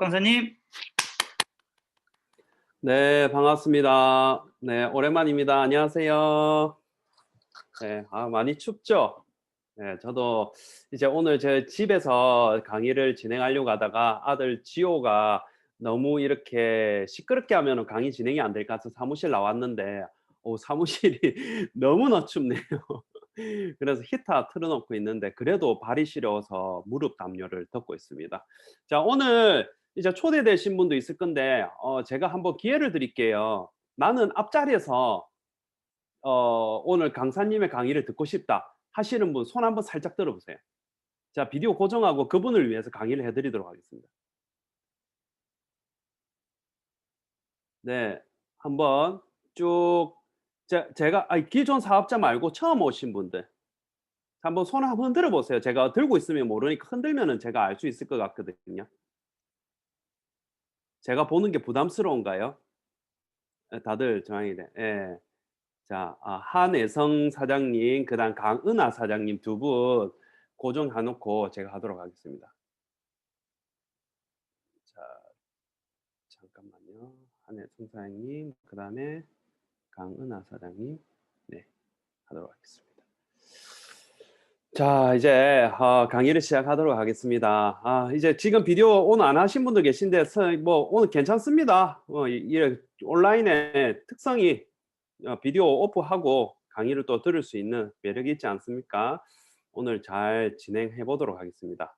강사님. 네, 반갑습니다. 네, 오랜만입니다. 안녕하세요. 네, 많이 춥죠? 네, 저도 이제 오늘 제 집에서 강의를 진행하려고 하다가 아들 지호가 너무 이렇게 시끄럽게 하면 강의 진행이 안 될 것 같아서 사무실 나왔는데, 사무실이 너무나 춥네요. 그래서 히터 틀어놓고 있는데, 그래도 발이 시려워서 무릎 담요를 덮고 있습니다. 자, 오늘 이제 초대되신 분도 있을 건데, 제가 한번 기회를 드릴게요. 나는 앞자리에서 오늘 강사님의 강의를 듣고 싶다 하시는 분 손 한번 살짝 들어보세요. 자, 비디오 고정하고 그분을 위해서 강의를 해드리도록 하겠습니다. 네, 한번 쭉 제가 기존 사업자 말고 처음 오신 분들 한번 손 한번 흔들어 보세요. 제가 들고 있으면 모르니까 흔들면은 제가 알 수 있을 것 같거든요. 제가 보는 게 부담스러운가요? 예, 다들 저항이 돼. 예. 자, 한혜성 사장님, 그다음 강은하 사장님 두 분 고정해 놓고 제가 하도록 하겠습니다. 자, 잠깐만요. 한혜성 사장님, 그다음에 강은하 사장님, 네, 하도록 하겠습니다. 자, 이제 강의를 시작하도록 하겠습니다. 이제 지금 비디오 오늘 안 하신 분도 계신데 뭐 오늘 괜찮습니다. 이 온라인의 특성이 비디오 오프하고 강의를 또 들을 수 있는 매력이 있지 않습니까? 오늘 잘 진행해 보도록 하겠습니다.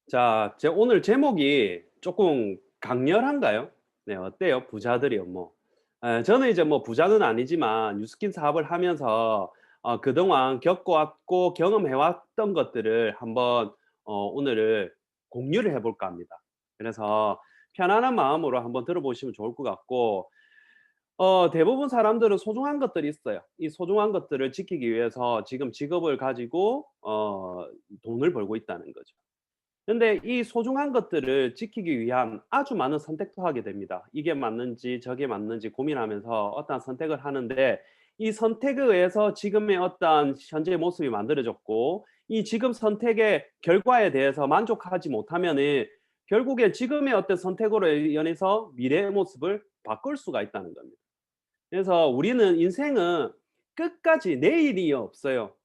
자, 오늘 제목이 조금 강렬한가요? 네, 어때요? 부자들의 업무. 저는 이제 뭐 부자는 아니지만 뉴스킨 사업을 하면서 그동안 겪어왔고 경험해왔던 것들을 한번 오늘을 공유를 해볼까 합니다. 그래서 편안한 마음으로 한번 들어보시면 좋을 것 같고, 대부분 사람들은 소중한 것들이 있어요. 이 소중한 것들을 지키기 위해서 지금 직업을 가지고 돈을 벌고 있다는 거죠. 근데 이 소중한 것들을 지키기 위한 아주 많은 선택도 하게 됩니다. 이게 맞는지 저게 맞는지 고민하면서 어떤 선택을 하는데, 이 선택에 의해서 지금의 어떤 현재의 모습이 만들어졌고, 이 지금 선택의 결과에 대해서 만족하지 못하면은 결국에 지금의 어떤 선택으로 인해서 미래의 모습을 바꿀 수가 있다는 겁니다. 그래서 우리는 인생은 끝까지 내일이 없어요.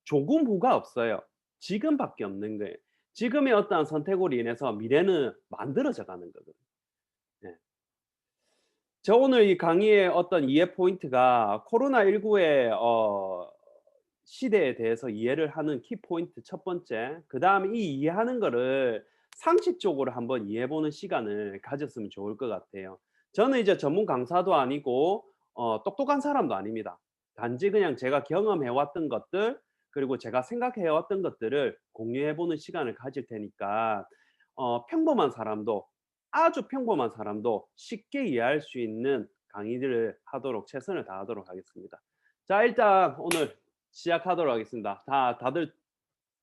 조금 후가 없어요. 지금밖에 없는 거예요. 지금의 어떠한 선택으로 인해서 미래는 만들어져 가는 거거든요. 네. 저 오늘 이 강의의 어떤 이해 포인트가 코로나19의 시대에 대해서 이해를 하는 키 포인트 첫 번째, 그다음에 이 이해하는 거를 상식적으로 한번 이해해 보는 시간을 가졌으면 좋을 것 같아요. 저는 이제 전문 강사도 아니고 똑똑한 사람도 아닙니다. 단지 그냥 제가 경험해 왔던 것들, 그리고 제가 생각해 왔던 것들을 공유해 보는 시간을 가질 테니까 평범한 사람도, 아주 평범한 사람도 쉽게 이해할 수 있는 강의들을 하도록 최선을 다하도록 하겠습니다. 자, 일단 오늘 시작하도록 하겠습니다. 다들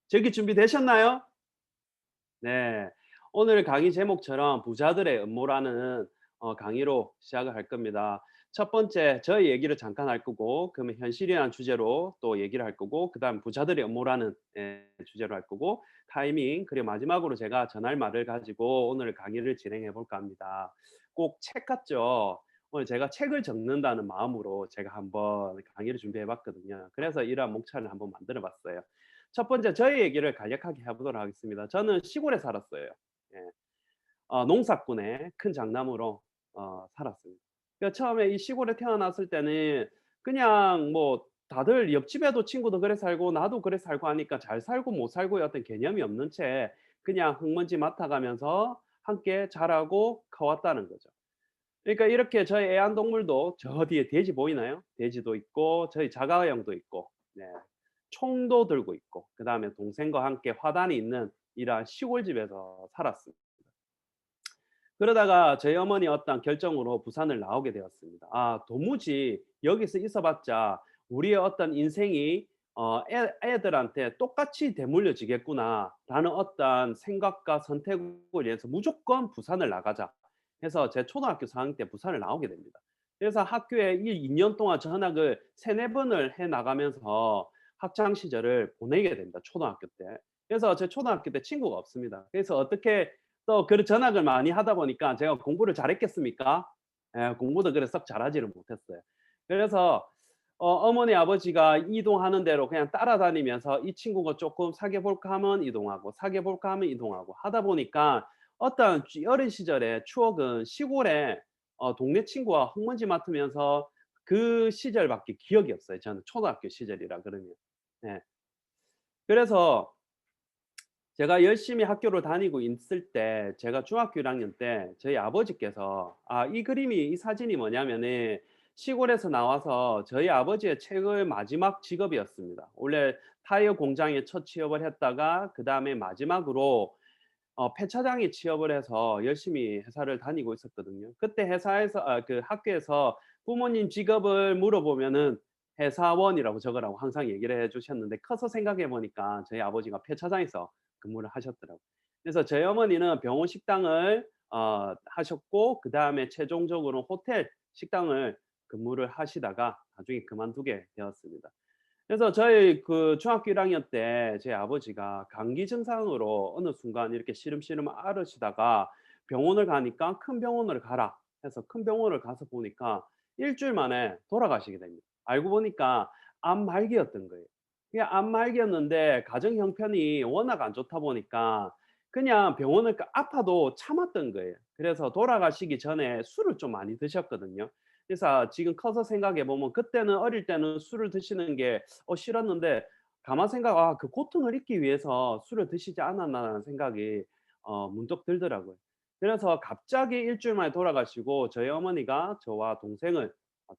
저기 준비되셨나요? 네. 오늘 강의 제목처럼 부자들의 음모라는 강의로 시작을 할 겁니다. 첫 번째, 저의 얘기를 잠깐 할 거고, 그러면 현실이라는 주제로 또 얘기를 할 거고, 그 다음 부자들의 음모라는 주제로 할 거고, 타이밍, 그리고 마지막으로 제가 전할 말을 가지고 오늘 강의를 진행해 볼까 합니다. 꼭 책 같죠? 오늘 제가 책을 적는다는 마음으로 제가 한번 강의를 준비해 봤거든요. 그래서 이러한 목차를 한번 만들어 봤어요. 첫 번째, 저의 얘기를 간략하게 해보도록 하겠습니다. 저는 시골에 살았어요. 예. 농사꾼의 큰 장남으로 살았습니다. 그러니까 처음에 이 시골에 태어났을 때는 그냥 뭐 다들 옆집에도 친구도 그래 살고 나도 그래 살고 하니까 잘 살고 못 살고의 어떤 개념이 없는 채 그냥 흙먼지 맡아가면서 함께 자라고 커왔다는 거죠. 그러니까 이렇게 저희 애완동물도 저 뒤에 돼지 보이나요? 돼지도 있고 저희 자가형도 있고, 네, 총도 들고 있고, 그다음에 동생과 함께 화단이 있는 이러한 시골집에서 살았습니다. 그러다가 저희 어머니 어떤 결정으로 부산을 나오게 되었습니다. 도무지 여기서 있어봤자 우리의 어떤 인생이 애들한테 똑같이 대물려지겠구나라는 어떤 생각과 선택으로 인해서 무조건 부산을 나가자 해서 제 초등학교 4학년 때 부산을 나오게 됩니다. 그래서 학교에 이 2년 동안 전학을 3-4 번을 해 나가면서 학창 시절을 보내게 됩니다, 초등학교 때. 그래서 제 초등학교 때 친구가 없습니다. 그래서 어떻게 또 그 전학을 많이 하다 보니까 제가 공부를 잘했겠습니까? 예, 공부도 그래 썩 잘하지를 못했어요. 그래서 어머니 아버지가 이동하는 대로 그냥 따라다니면서 이 친구가 조금 사귀어 볼까 하면 이동하고 사귀어 볼까 하면 이동하고 하다 보니까 어떤 어린 시절의 추억은 시골에 동네 친구와 흙먼지 맡으면서 그 시절밖에 기억이 없어요. 저는 초등학교 시절이라 그러면. 예. 그래서 제가 열심히 학교를 다니고 있을 때 제가 중학교 1 학년 때 저희 아버지께서 이 그림이 이 사진이 뭐냐면은 시골에서 나와서 저희 아버지의 최고의 마지막 직업이었습니다. 원래 타이어 공장에 첫 취업을 했다가 그다음에 마지막으로 폐차장에 취업을 해서 열심히 회사를 다니고 있었거든요. 그때 회사에서 그 학교에서 부모님 직업을 물어보면은 회사원이라고 적으라고 항상 얘기를 해 주셨는데 커서 생각해 보니까 저희 아버지가 폐차장에서 근무를 하셨더라고요. 그래서 저희 어머니는 병원 식당을 하셨고 그다음에 최종적으로 호텔 식당을 근무를 하시다가 나중에 그만두게 되었습니다. 그래서 저희 그 중학교 1 학년 때 제 아버지가 감기 증상으로 어느 순간 이렇게 시름시름 앓으시다가 병원을 가니까 "큰 병원을 가라." 해서 큰 병원을 가서 보니까 1주일 만에 돌아가시게 됩니다. 알고 보니까 암 말기였던 거예요. 그게 암 말기였는데 가정 형편이 워낙 안 좋다 보니까 그냥 병원을 아파도 참았던 거예요. 그래서 돌아가시기 전에 술을 좀 많이 드셨거든요. 그래서 지금 커서 생각해 보면 그때는 어릴 때는 술을 드시는 게 싫었는데 가만 생각 '아 그 고통을 잊기 위해서 술을 드시지 않았나.'라는 생각이 문득 들더라고요. 그래서 갑자기 1주일 만에 돌아가시고 저희 어머니가 저와 동생을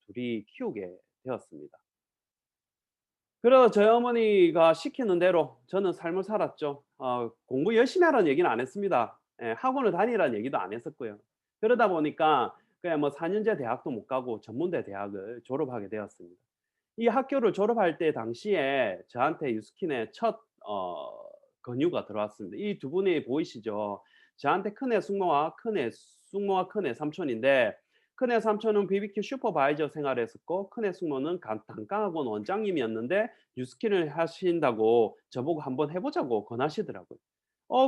둘이 키우게 되었습니다. 그래서 저희 어머니가 시키는 대로 저는 삶을 살았죠. 공부 열심히 하라는 얘기는 안 했습니다. 예, 학원을 다니라는 얘기도 안 했었고요. 그러다 보니까 그냥 뭐 4 년제 대학도 못 가고 전문대 대학을 졸업하게 되었습니다. 이 학교를 졸업할 때 당시에 저한테 유스킨의 첫 권유가 들어왔습니다. 이 두 분이 보이시죠? 저한테 큰애 숙모와 큰애 삼촌인데 큰애 삼촌은 BBQ 슈퍼바이저 생활을 했었고 큰애 숙모는 단과학원 원장님이었는데 유스킨을 하신다고 저보고 "한번 해 보자."고 권하시더라고요.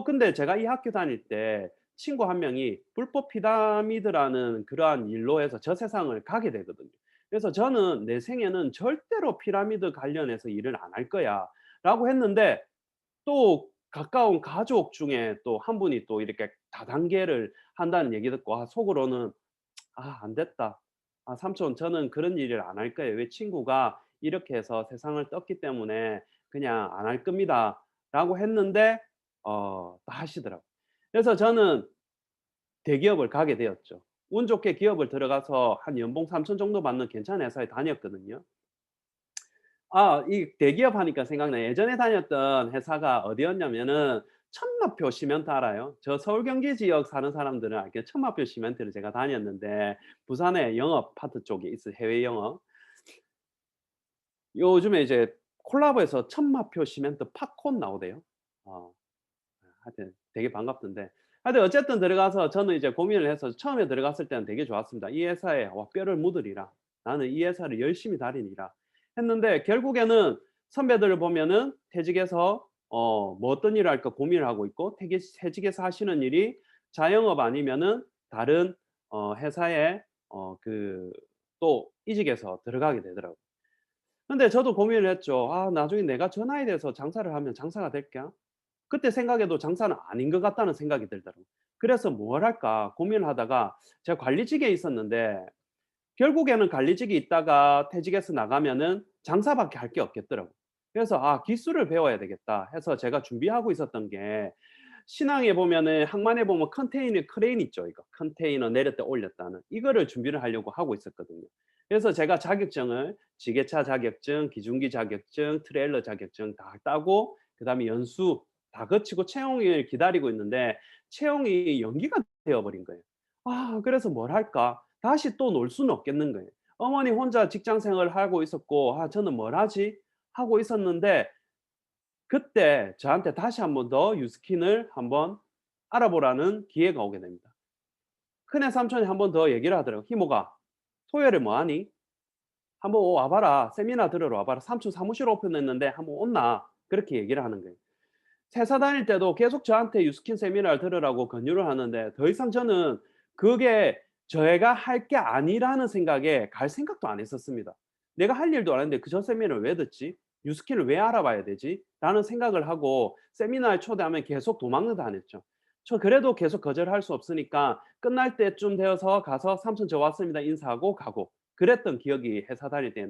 근데 제가 이 학교 다닐 때 친구 한 명이 불법 피라미드라는 그러한 일로 해서 저 세상을 가게 되거든요. 그래서 저는 '내 생에는 절대로 피라미드 관련해서 일을 안 할 거야.'라고 했는데 또 가까운 가족 중에 또 한 분이 또 이렇게 다단계를 한다는 얘기 듣고 속으로는 '아 안 됐다. 삼촌 저는 그런 일을 안 할 거예요. 왜 친구가 이렇게 해서 세상을 떴기 때문에 그냥 안 할 겁니다.'라고 했는데 또 하시더라고요. 그래서 저는 대기업을 가게 되었죠. 운 좋게 기업을 들어가서 한 연봉 3천 정도 받는 괜찮은 회사에 다녔거든요. 이 대기업 하니까 생각나요. 예전에 다녔던 회사가 어디였냐면은 천마표 시멘트 알아요? 저 서울 경기 지역 사는 사람들은 알겠 천마표 시멘트를 제가 다녔는데 부산에 영업 파트 쪽에 있어요, 해외 영업. 요즘에 이제 콜라보해서 천마표 시멘트 팝콘 나오대요. 어. 하여튼 되게 반갑던데. 하여튼 어쨌든 들어가서 저는 이제 고민을 해서 처음에 들어갔을 때는 되게 좋았습니다. '이 회사에 뼈를 묻으리라. 나는 이 회사를 열심히 다니리라.' 했는데 결국에는 선배들을 보면은 퇴직해서 뭐 어떤 일을 할까 고민을 하고 있고 퇴직해서 하시는 일이 자영업 아니면은 다른 회사에 또 이직해서 들어가게 되더라고요. 근데 저도 고민을 했죠. '나중에 내가 저 나이 돼서 장사를 하면 장사가 될까?' 그때 생각해도 장사는 아닌 것 같다는 생각이 들더라고요. 그래서 '뭘 할까?' 고민을 하다가 제가 관리직에 있었는데 결국에는 관리직에 있다가 퇴직해서 나가면은 장사밖에 할 게 없겠더라고요. 그래서 '기술을 배워야 되겠다.' 해서 제가 준비하고 있었던 게 신항에 보면은 항만에 보면 컨테이너 크레인 있죠 이거. 컨테이너 내렸다 올렸다 하는. 이거를 준비를 하려고 하고 있었거든요. 그래서 제가 자격증을 지게차 자격증, 기중기 자격증, 트레일러 자격증 다 따고 그다음에 연수 다 거치고 채용을 기다리고 있는데 채용이 연기가 되어 버린 거예요. 그래서 '뭘 할까?' 다시 또 놀 수는 없겠는 거예요. 어머니 혼자 직장 생활을 하고 있었고 '저는 뭘 하지?' 하고 있었는데 그때 저한테 다시 한번 더 유스킨을 한번 알아보라는 기회가 오게 됩니다. 큰애 삼촌이 한번 더 얘기를 하더라고요. "희모가 토요일에 뭐 하니? 한번 와 봐라. 세미나 들으러 와 봐라. 삼촌 사무실 오픈했는데 한번 온나?" 그렇게 얘기를 하는 거예요. 회사 다닐 때도 계속 저한테 유스킨 세미나를 들으라고 권유를 하는데 더 이상 저는 그게 제가 할 게 아니라는 생각에 갈 생각도 안 했었습니다. '내가 할 일도 아닌데 그 저 세미나를 왜 듣지? 유스킨을 왜 알아봐야 되지?' 라는 생각을 하고 세미나에 초대하면 계속 도망을 다녔죠. 저 그래도 계속 거절할 수 없으니까 끝날 때쯤 되어서 가서 "삼촌 저 왔습니다." 인사하고 가고 그랬던 기억이 회사 다닐 때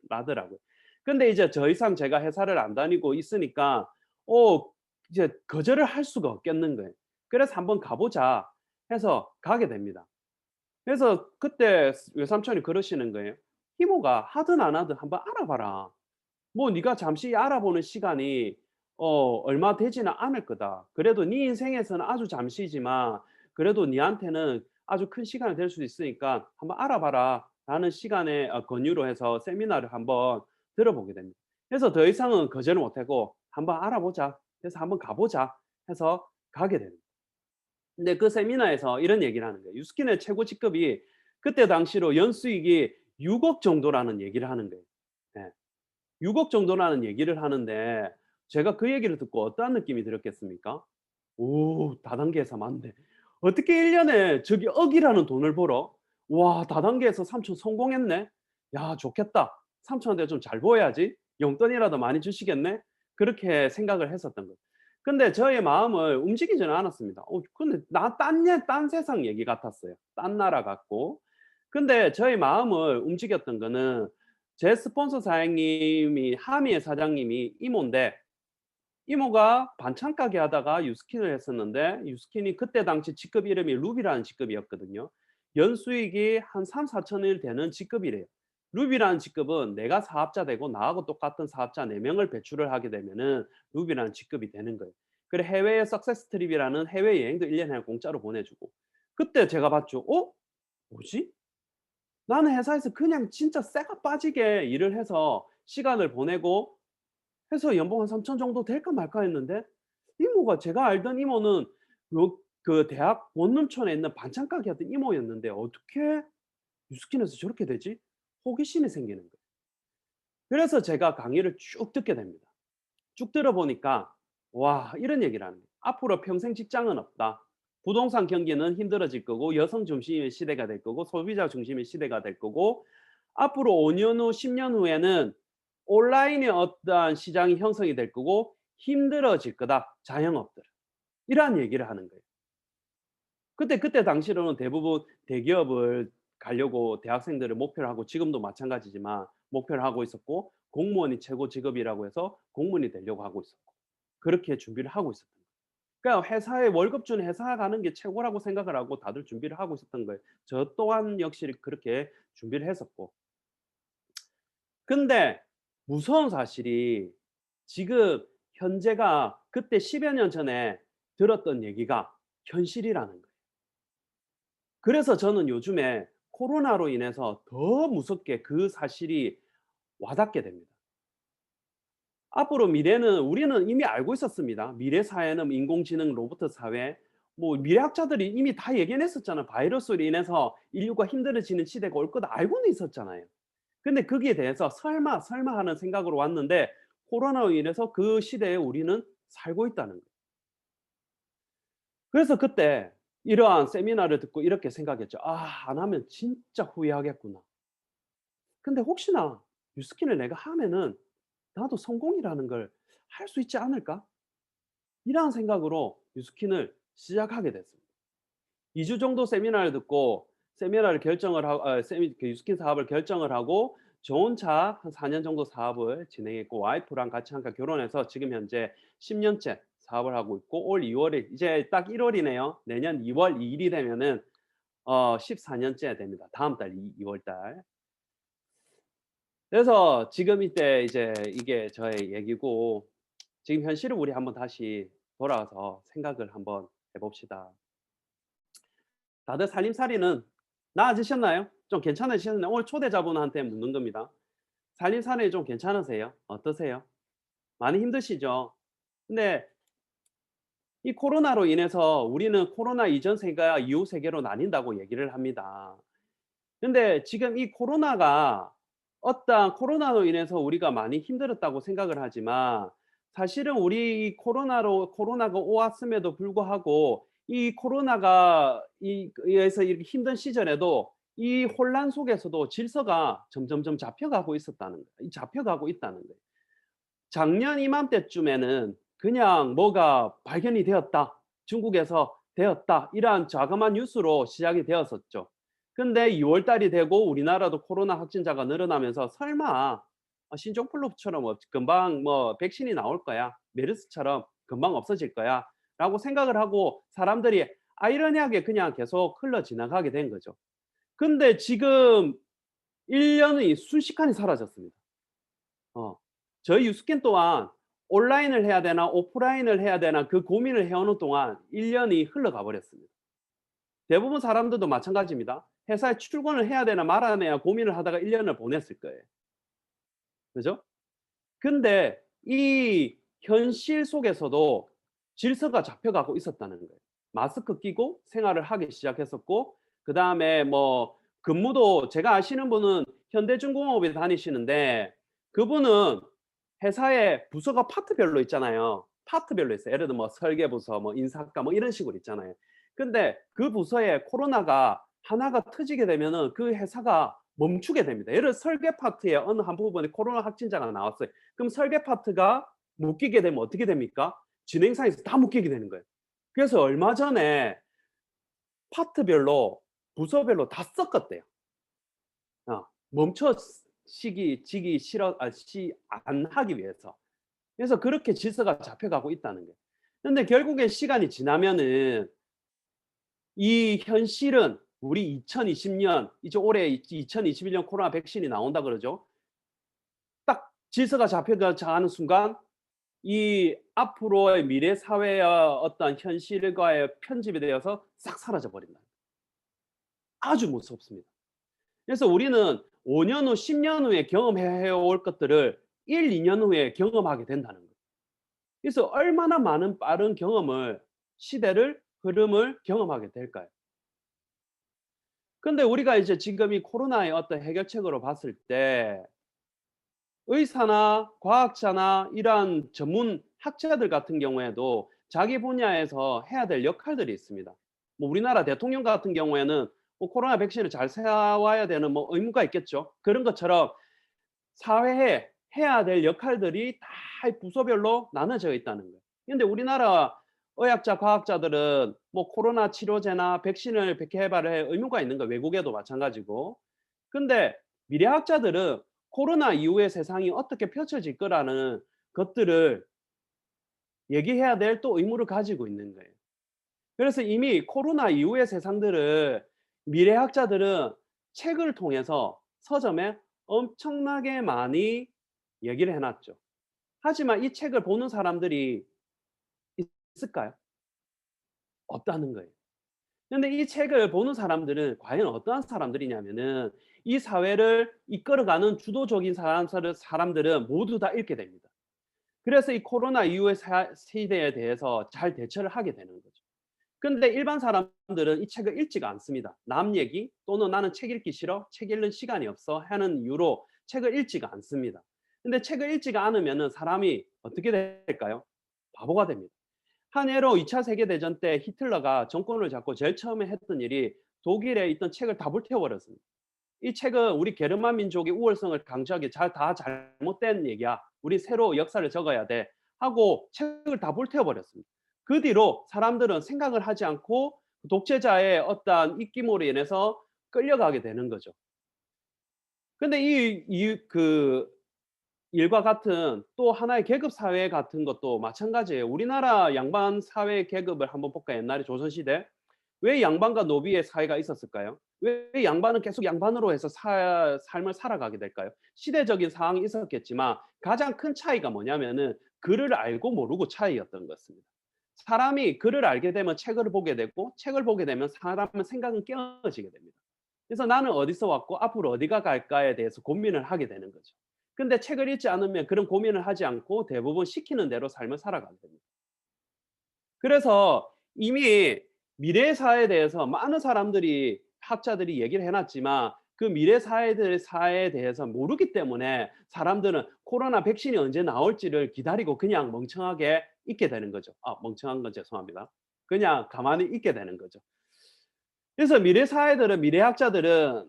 나더라고요. 근데 이제 더 이상 제가 회사를 안 다니고 있으니까 어 이제 거절을 할 수가 없겠는 거예요. 그래서 "한번 가 보자." 해서 가게 됩니다. 그래서 그때 외삼촌이 그러시는 거예요. "희모가 하든 안 하든 한번 알아봐라. 뭐 네가 잠시 알아보는 시간이 얼마 되지는 않을 거다. 그래도 네 인생에서는 아주 잠시지만 그래도 니한테는 아주 큰 시간이 될 수도 있으니까 한번 알아봐라."라는 시간에 권유로 해서 세미나를 한번 들어보게 됩니다. 그래서 더 이상은 거절을 못 하고 "한번 알아보자. 그래서 한번 가 보자." 해서 가게 됩니다. 근데 그 세미나에서 이런 얘기를 하는 거예요. 유스킨의 최고 직급이 그때 당시로 연수익이 6억 정도라는 얘기를 하는 거예요. 예. 6억 정도라는 얘기를 하는데 제가 그 얘기를 듣고 어떠한 느낌이 들었겠습니까? '오 다단계에서 많네. 어떻게 1 년에 저기 억이라는 돈을 벌어? 와 다단계에서 삼촌 성공했네. 야 좋겠다. 삼촌한테 좀 잘 보여야지. 용돈이라도 많이 주시겠네.' 그렇게 생각을 했었던 거죠. 근데 저의 마음을 움직이지는 않았습니다. 근데 나 딴 세상 얘기 같았어요. 딴 나라 같고. 근데 저의 마음을 움직였던 거는 제 스폰서 사장님이 하미의 사장님이 이모인데 이모가 반찬 가게 하다가 유스킨을 했었는데 유스킨이 그때 당시 직급 이름이 루비라는 직급이었거든요. 연수익이 한 3-4천일 되는 직급이래요. 루비라는 직급은 내가 사업자 되고 나하고 똑같은 사업자 4명을 배출을 하게 되면은 루비라는 직급이 되는 거예요. 그리고 해외에 석세스 트립이라는 해외여행도 1 년에 공짜로 보내주고. 그때 제가 봤죠. '뭐지? 나는 회사에서 그냥 진짜 쇠가 빠지게 일을 해서 시간을 보내고 해서 연봉 한 3천 정도 될까 말까 했는데 이모가 제가 알던 이모는 그 대학 원룸촌에 있는 반찬 가게 하던 이모였는데 '어떻게 뉴스킨에서 저렇게 되지?' 호기심이 생기는 거예요. 그래서 제가 강의를 쭉 듣게 됩니다. 쭉 들어보니까 와 이런 얘기를 하는 거예요. "앞으로 평생 직장은 없다. 부동산 경기는 힘들어질 거고 여성 중심의 시대가 될 거고 소비자 중심의 시대가 될 거고 앞으로 5년 후, 10년 후에는 온라인의 어떠한 시장이 형성이 될 거고 힘들어질 거다, 자영업들은." 이러한 얘기를 하는 거예요. 그때 당시로는 대부분 대기업을 가려고 대학생들을 목표로 하고 지금도 마찬가지지만 목표를 하고 있었고 공무원이 최고 직업이라고 해서 공무원이 되려고 하고 있었고 그렇게 준비를 하고 있었던 거예요. 그러니까 회사에 월급 주는 회사 가는 게 최고라고 생각을 하고 다들 준비를 하고 있었던 거예요. 저 또한 역시 그렇게 준비를 했었고. 근데 무서운 사실이 지금 현재가 그때 10여 년 전에 들었던 얘기가 현실이라는 거예요. 그래서 저는 요즘에 코로나로 인해서 더 무섭게 그 사실이 와닿게 됩니다. 앞으로 미래는 우리는 이미 알고 있었습니다. 미래 사회는 인공지능 로봇 사회 뭐 미래학자들이 이미 다 예견했었잖아요. 바이러스로 인해서 인류가 힘들어지는 시대가 올 거다 알고는 있었잖아요. 근데 거기에 대해서 '설마, 설마.' 하는 생각으로 왔는데 코로나로 인해서 그 시대에 우리는 살고 있다는 거예요. 그래서 그때 이러한 세미나를 듣고 이렇게 생각했죠. '아 안 하면 진짜 후회하겠구나. 근데 혹시나 뉴스킨을 내가 하면은 나도 성공이라는 걸 할 수 있지 않을까?' 이러한 생각으로 뉴스킨을 시작하게 됐습니다. 2주 정도 세미나를 듣고 세미나를 결정을 하고 그 뉴스킨 사업을 결정을 하고 저 혼자 한 4년 정도 사업을 진행했고 와이프랑 같이 함께 결혼해서 지금 현재 10 년째 사업을 하고 있고 올 2 월에 이제 딱 1 월이네요. 내년 2월 2 일이 되면은 14 년째 됩니다. 다음 달 2월 달. 그래서 지금 이때 이제 이게 저의 얘기고 지금 현실을 우리 한번 다시 돌아와서 생각을 한번 해 봅시다. 다들 살림살이는 나아지셨나요? 좀 괜찮아지셨나요? 오늘 초대자분한테 묻는 겁니다. 살림살이는 좀 괜찮으세요? 어떠세요? 많이 힘드시죠? 근데 이 코로나로 인해서 우리는 코로나 이전 세계와 이후 세계로 나뉜다고 얘기를 합니다. 근데 지금 이 코로나가 어떤 코로나로 인해서 우리가 많이 힘들었다고 생각을 하지만 사실은 우리 이 코로나가 오았음에도 불구하고 이 코로나가 의해서 이렇게 힘든 시절에도 이 혼란 속에서도 질서가 점점점 잡혀가고 있었다는 거예요. 잡혀가고 있다는 거예요. 작년 이맘때쯤에는 그냥 뭐가 발견이 되었다. 중국에서 되었다. 이러한 자그마한 뉴스로 시작이 되었었죠. 근데 2월 달이 되고 우리나라도 코로나 확진자가 늘어나면서 설마 신종플루처럼 금방 뭐 백신이 나올 거야. 메르스처럼 금방 없어질 거야. 라고 생각을 하고 사람들이 아이러니하게 그냥 계속 흘러 지나가게 된 거죠. 근데 지금 1년이 순식간에 사라졌습니다. 어. 저희 유스캔 또한 온라인을 해야 되나 오프라인을 해야 되나 그 고민을 해오는 동안 1년이 흘러가 버렸습니다. 대부분 사람들도 마찬가지입니다. 회사에 출근을 해야 되나 말아야 되나 고민을 하다가 1년을 보냈을 거예요. 그죠? 근데 이 현실 속에서도 질서가 잡혀가고 있었다는 거예요. 마스크 끼고 생활을 하기 시작했었고 그다음에 뭐 근무도 제가 아시는 분은 현대중공업에 다니시는데 그분은 회사에 부서가 파트별로 있잖아요. 파트별로 있어요. 예를 들어 뭐 설계부서, 뭐 인사과 뭐 이런 식으로 있잖아요. 근데 그 부서에 코로나가 하나가 터지게 되면은 그 회사가 멈추게 됩니다. 예를 들어 설계 파트의 어느 한 부분에 코로나 확진자가 나왔어요. 그럼 설계 파트가 묶이게 되면 어떻게 됩니까? 진행상에서 다 묶이게 되는 거예요. 그래서 얼마 전에 파트별로 부서별로 다 섞었대요. 멈춰 지기 싫어 안 하기 위해서. 그래서 그렇게 질서가 잡혀가고 있다는 거예요. 근데 결국에 시간이 지나면은 이 현실은 우리 2020년 이제 올해 2021년 코로나 백신이 나온다 그러죠. 딱 질서가 잡혀가는 순간 이 앞으로의 미래 사회의 어떤 현실과의 편집이 되어서 싹 사라져 버린다. 아주 무섭습니다. 그래서 우리는 5년 후, 10년 후에 경험해 올 것들을 1-2년 후에 경험하게 된다는 거예요. 그래서 얼마나 많은 빠른 경험을 시대를 흐름을 경험하게 될까요? 근데 우리가 이제 지금 이 코로나의 어떤 해결책으로 봤을 때 의사나 과학자나 이러한 전문 학자들 같은 경우에도 자기 분야에서 해야 될 역할들이 있습니다. 뭐 우리나라 대통령 같은 경우에는 뭐 코로나 백신을 잘 쏴야 되는 뭐 의무가 있겠죠. 그런 것처럼 사회에 해야 될 역할들이 다 부서별로 나눠져 있다는 거예요. 근데 우리나라 의학자, 과학자들은 뭐 코로나 치료제나 백신을 개발할 의무가 있는 거예요. 외국에도 마찬가지고. 근데 미래학자들은 코로나 이후의 세상이 어떻게 펼쳐질 거라는 것들을 얘기해야 될 또 의무를 가지고 있는 거예요. 그래서 이미 코로나 이후의 세상들을 미래학자들은 책을 통해서 서점에 엄청나게 많이 얘기를 해 놨죠. 하지만 이 책을 보는 사람들이 있을까요? 없다는 거예요. 근데 이 책을 보는 사람들은 과연 어떠한 사람들이냐면은 이 사회를 이끌어가는 주도적인 사람들은 모두 다 읽게 됩니다. 그래서 이 코로나 이후의 시대에 대해서 잘 대처를 하게 되는 거죠. 근데 일반 사람들은 이 책을 읽지가 않습니다. 남 얘기 또는 '나는 책 읽기 싫어. 책 읽는 시간이 없어.' 하는 이유로 책을 읽지가 않습니다. 근데 책을 읽지가 않으면은 사람이 어떻게 될까요? 바보가 됩니다. 한 해로 2차 세계 대전 때 히틀러가 정권을 잡고 제일 처음에 했던 일이 독일에 있던 책을 다 불태워 버렸습니다. 이 책은 우리 게르만 민족의 우월성을 강조하기 다 잘못된 얘기야. 우리 새로 역사를 적어야 돼. 하고 책을 다 불태워 버렸습니다. 그 뒤로 사람들은 생각을 하지 않고 독재자의 어떠한 입김으로 인해서 끌려가게 되는 거죠. 근데 그 일과 같은 또 하나의 계급 사회 같은 것도 마찬가지예요. 우리나라 양반 사회 계급을 한번 볼까요? 옛날에 조선시대. 왜 양반과 노비의 사회가 있었을까요? 왜 양반은 계속 양반으로 해서 삶을 살아가게 될까요? 시대적인 상황이 있었겠지만 가장 큰 차이가 뭐냐면은 글을 알고 모르고 차이였던 것입니다. 사람이 글을 알게 되면 책을 보게 되고 책을 보게 되면 사람의 생각은 깨어지게 됩니다. 그래서 나는 어디서 왔고 앞으로 어디가 갈까에 대해서 고민을 하게 되는 거죠. 근데 책을 읽지 않으면 그런 고민을 하지 않고 대부분 시키는 대로 삶을 살아가게 됩니다. 그래서 이미 미래 사회에 대해서 많은 사람들이 학자들이 얘기를 해 놨지만 그 미래 사회들 사회에 대해서 모르기 때문에 사람들은 코로나 백신이 언제 나올지를 기다리고 그냥 멍청하게 있게 되는 거죠. 아 멍청한 건 죄송합니다. 그냥 가만히 있게 되는 거죠. 그래서 미래 사회들은 미래학자들은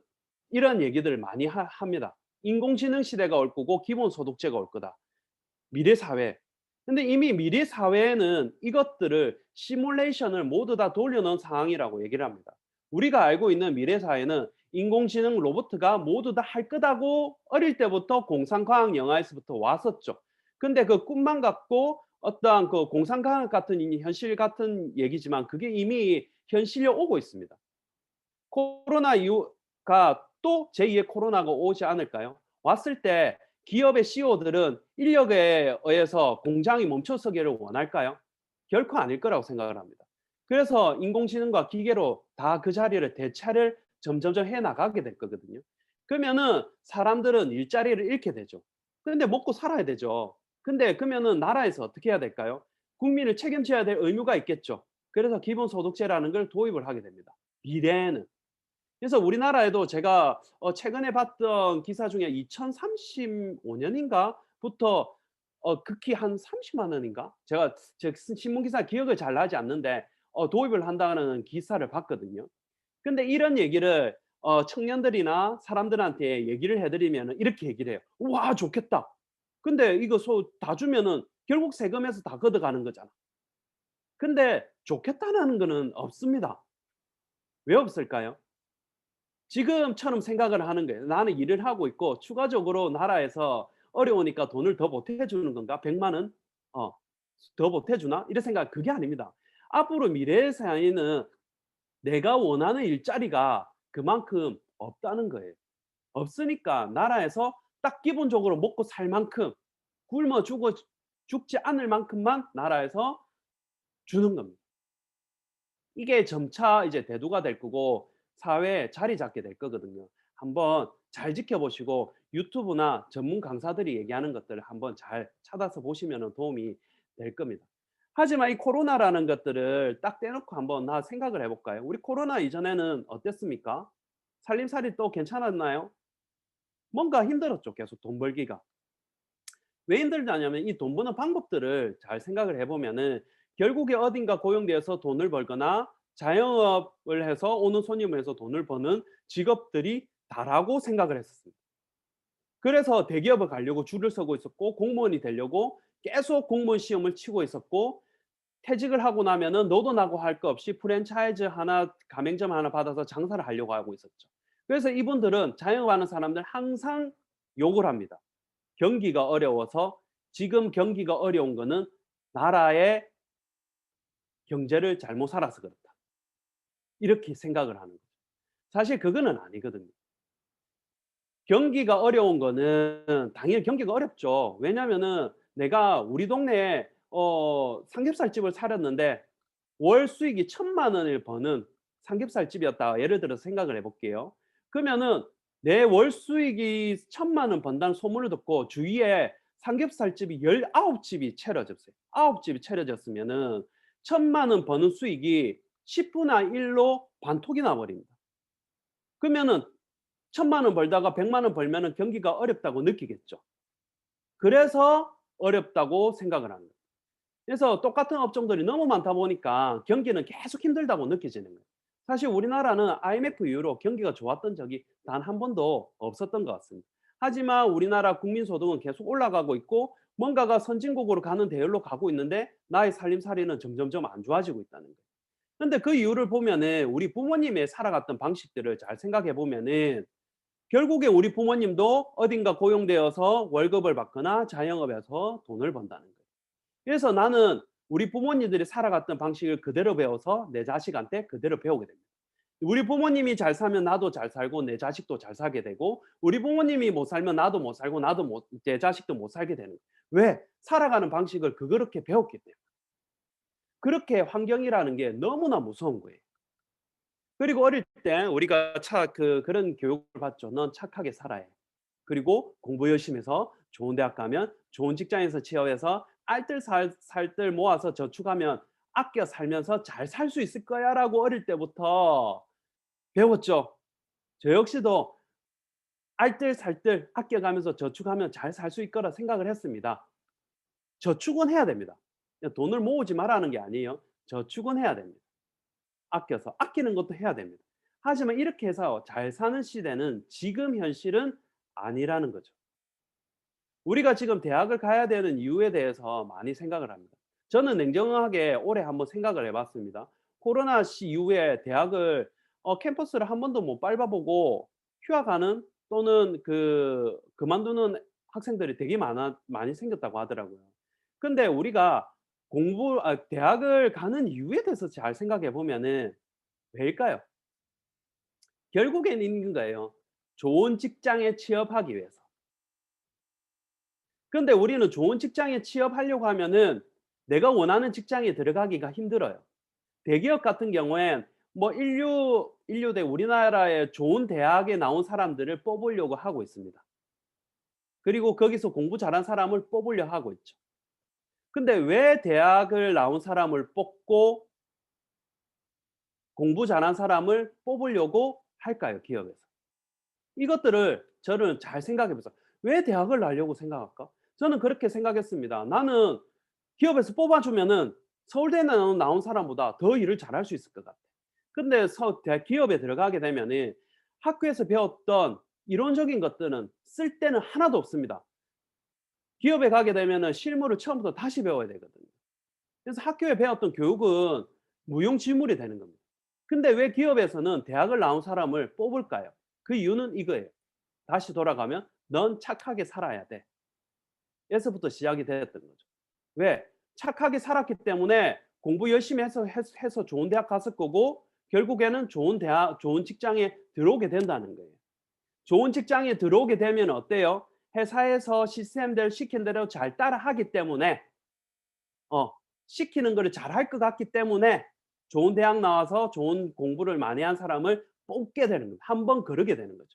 이런 얘기들을 많이 합니다. "인공지능 시대가 올 거고 기본소득제가 올 거다." 미래 사회. 근데 이미 미래 사회에는 이것들을 시뮬레이션을 모두 다 돌려 놓은 상황이라고 얘기를 합니다. 우리가 알고 있는 미래 사회는 인공지능 로봇가 모두 다 할 거다고 어릴 때부터 공상과학 영화에서부터 왔었죠. 근데 그 꿈만 갖고 어떠한 그 공상과학 같은 현실 같은 얘기지만 그게 이미 현실로 오고 있습니다. 코로나 이후가 또 제2의 코로나가 오지 않을까요? 왔을 때 기업의 CEO들은 인력에 의해서 공장이 멈춰서기를 원할까요? 결코 아닐 거라고 생각을 합니다. 그래서 인공지능과 기계로 다 그 자리를 대체를 점점점 해 나가게 될 거거든요. 그러면은 사람들은 일자리를 잃게 되죠. 근데 먹고 살아야 되죠. 근데 그러면은 나라에서 어떻게 해야 될까요? 국민을 책임져야 될 의무가 있겠죠. 그래서 기본소득제라는 걸 도입을 하게 됩니다. 미래에는. 그래서 우리나라에도 제가 최근에 봤던 기사 중에 2035 년인가부터 극히 한 30만 원인가? 제가 제 신문 기사 기억을 잘 나지 않는데 도입을 한다는 기사를 봤거든요. 근데 이런 얘기를 청년들이나 사람들한테 얘기를 해 드리면은 이렇게 얘기를 해요. "와 좋겠다. 근데 이거 다 주면은 결국 세금에서 다 걷어가는 거잖아." 근데 좋겠다라는 거는 없습니다. 왜 없을까요? 지금처럼 생각을 하는 거예요. '나는 일을 하고 있고 추가적으로 나라에서 어려우니까 돈을 더 보태 주는 건가? 100만 원? 어 더 보태 주나?' 이런 생각 그게 아닙니다. 앞으로 미래의 사회는 내가 원하는 일자리가 그만큼 없다는 거예요. 없으니까 나라에서 딱 기본적으로 먹고 살 만큼 굶어 죽어 죽지 않을 만큼만 나라에서 주는 겁니다. 이게 점차 이제 대두가 될 거고 사회에 자리 잡게 될 거거든요. 한번 잘 지켜보시고 유튜브나 전문 강사들이 얘기하는 것들을 한번 잘 찾아서 보시면 도움이 될 겁니다. 하지만 이 코로나라는 것들을 딱 떼놓고 한번 생각을 해 볼까요? 우리 코로나 이전에는 어땠습니까? 살림살이 또 괜찮았나요? 뭔가 힘들었죠, 계속 돈 벌기가. 왜 힘들다냐면 이 돈 버는 방법들을 잘 생각을 해 보면은 결국에 어딘가 고용되어서 돈을 벌거나 자영업을 해서 오는 손님을 해서 돈을 버는 직업들이 다라고 생각을 했었습니다. 그래서 대기업을 가려고 줄을 서고 있었고 공무원이 되려고 계속 공무원 시험을 치고 있었고 퇴직을 하고 나면은 너도 나고 할 거 없이 프랜차이즈 하나 가맹점 하나 받아서 장사를 하려고 하고 있었죠. 그래서 이분들은 자영업하는 사람들 항상 욕을 합니다. 경기가 어려워서 지금 경기가 어려운 거는 나라의 경제를 잘못 살아서 그렇다. 이렇게 생각을 하는 거죠. 사실 그거는 아니거든요. 경기가 어려운 거는 당연히 경기가 어렵죠. 왜냐면은 내가 우리 동네에 삼겹살집을 차렸는데 월 수익이 1,000만 원을 버는 삼겹살집이었다. 예를 들어서 생각을 해 볼게요. 그러면은 내 월 수익이 1,000만 원 번다는 소문을 듣고 주위에 삼겹살집이 19 집이 차려졌어요. 9 집이 차려졌으면은 1,000만 원 버는 수익이 10분의 1로 반토기 나 버립니다. 그러면은 1,000만 원 벌다가 100만 원 벌면은 경기가 어렵다고 느끼겠죠. 그래서 어렵다고 생각을 합니다. 그래서 똑같은 업종들이 너무 많다 보니까 경기는 계속 힘들다고 느껴지는 거예요. 사실 우리나라는 IMF 이후로 경기가 좋았던 적이 단 한 번도 없었던 것 같습니다. 하지만 우리나라 국민 소득은 계속 올라가고 있고 뭔가가 선진국으로 가는 대열로 가고 있는데 나의 살림살이는 점점점 안 좋아지고 있다는 거예요. 근데 그 이유를 보면은 우리 부모님의 살아갔던 방식들을 잘 생각해 보면은 결국에 우리 부모님도 어딘가 고용되어서 월급을 받거나 자영업해서 돈을 번다는 거예요. 그래서 나는 우리 부모님들이 살아갔던 방식을 그대로 배워서 내 자식한테 그대로 배우게 됩니다. 우리 부모님이 잘 살면 나도 잘 살고 내 자식도 잘 살게 되고 우리 부모님이 못 살면 나도 못 살고 나도 못, 내 자식도 못 살게 되는 거예요. 왜? 살아가는 방식을 그렇게 배웠기 때문에. 그렇게 환경이라는 게 너무나 무서운 거예요. 그리고 어릴 때 우리가 그런 교육을 받죠. "넌 착하게 살아야 해." 그리고 공부 열심히 해서 좋은 대학 가면 좋은 직장에서 취업해서 알뜰살뜰 모아서 저축하면 아껴 살면서 잘 살 수 있을 거야라고 어릴 때부터 배웠죠. 저 역시도 알뜰살뜰 아껴가면서 저축하면 잘 살 수 있거라 생각을 했습니다. 저축은 해야 됩니다. 그냥 돈을 모으지 말라는 게 아니에요. 저축은 해야 됩니다. 아껴서 아끼는 것도 해야 됩니다. 하지만 이렇게 해서 잘 사는 시대는 지금 현실은 아니라는 거죠. 우리가 지금 대학을 가야 되는 이유에 대해서 많이 생각을 합니다. 저는 냉정하게 올해 한번 생각을 해봤습니다. 코로나 시 이후에 대학을 캠퍼스를 한 번도 못 밟아보고 휴학하는 또는 그만두는 학생들이 되게 많이 생겼다고 하더라고요. 근데 우리가 대학을 가는 이유에 대해서 잘 생각해 보면은 왜일까요? 결국엔 있는 거예요. 좋은 직장에 취업하기 위해서. 근데 우리는 좋은 직장에 취업하려고 하면은 내가 원하는 직장에 들어가기가 힘들어요. 대기업 같은 경우엔 뭐 인류대 우리나라의 좋은 대학에 나온 사람들을 뽑으려고 하고 있습니다. 그리고 거기서 공부 잘한 사람을 뽑으려 하고 있죠. 근데 왜 대학을 나온 사람을 뽑고 공부 잘한 사람을 뽑으려고 할까요, 기업에서? 이것들을 저는 잘 생각해 보세요. 왜 대학을 나오려고 생각할까? 저는 그렇게 생각했습니다. 나는 기업에서 뽑아주면은 서울대에 나온 사람보다 더 일을 잘할 수 있을 것 같아. 근데 기업에 들어가게 되면은 학교에서 배웠던 이론적인 것들은 쓸 데는 하나도 없습니다. 기업에 가게 되면은 실무를 처음부터 다시 배워야 되거든요. 그래서 학교에 배웠던 교육은 무용지물이 되는 겁니다. 근데 왜 기업에서는 대학을 나온 사람을 뽑을까요? 그 이유는 이거예요. 다시 돌아가면 넌 착하게 살아야 돼. 에서부터 시작이 됐던 거죠. 왜? 착하게 살았기 때문에 공부 열심히 해서 좋은 대학 갔을 거고 결국에는 좋은 직장에 들어오게 된다는 거예요. 좋은 직장에 들어오게 되면 어때요? 회사에서 시스템대로 시킨 대로 잘 따라하기 때문에 어, 시키는 거를 잘할 것 같기 때문에 좋은 대학 나와서 좋은 공부를 많이 한 사람을 뽑게 되는 거예요. 한번 그러게 되는 거죠.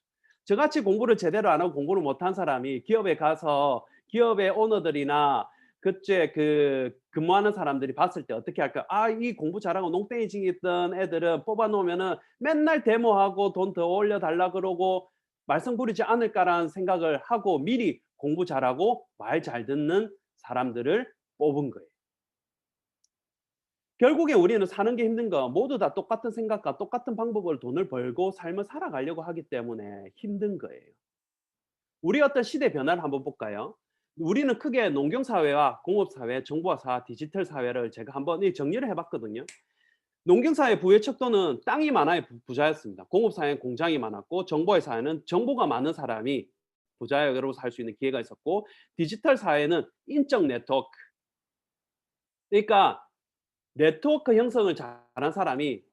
저같이 공부를 제대로 안 하고 공부를 못한 사람이 기업에 가서 기업의 오너들이나 그때 근무하는 사람들이 봤을 때 어떻게 할까? 아, 이 공부 잘하고 농땡이 징했던 애들은 뽑아놓으면은 맨날 데모하고 돈 더 올려달라 그러고 말썽 부리지 않을까라는 생각을 하고 미리 공부 잘하고 말 잘 듣는 사람들을 뽑은 거예요. 결국에 우리는 사는 게 힘든 거 모두 다 똑같은 생각과 똑같은 방법으로 돈을 벌고 삶을 살아가려고 하기 때문에 힘든 거예요. 우리 어떤 시대 변화를 한번 볼까요? 우리는 크게 농경사회와 공업사회, 정보화사, 디지털 사회를 제가 한번 정리를 해봤거든요. 농경사회 부의 척도는 땅이 많아야 부자였습니다. 공업사회는 공장이 많았고 정보의 사회는 정보가 많은 사람이 부자로 살 수 있는 기회가 있었고 디지털 사회는 인적 네트워크 그러니까 네트워크 형성을 잘한 사람이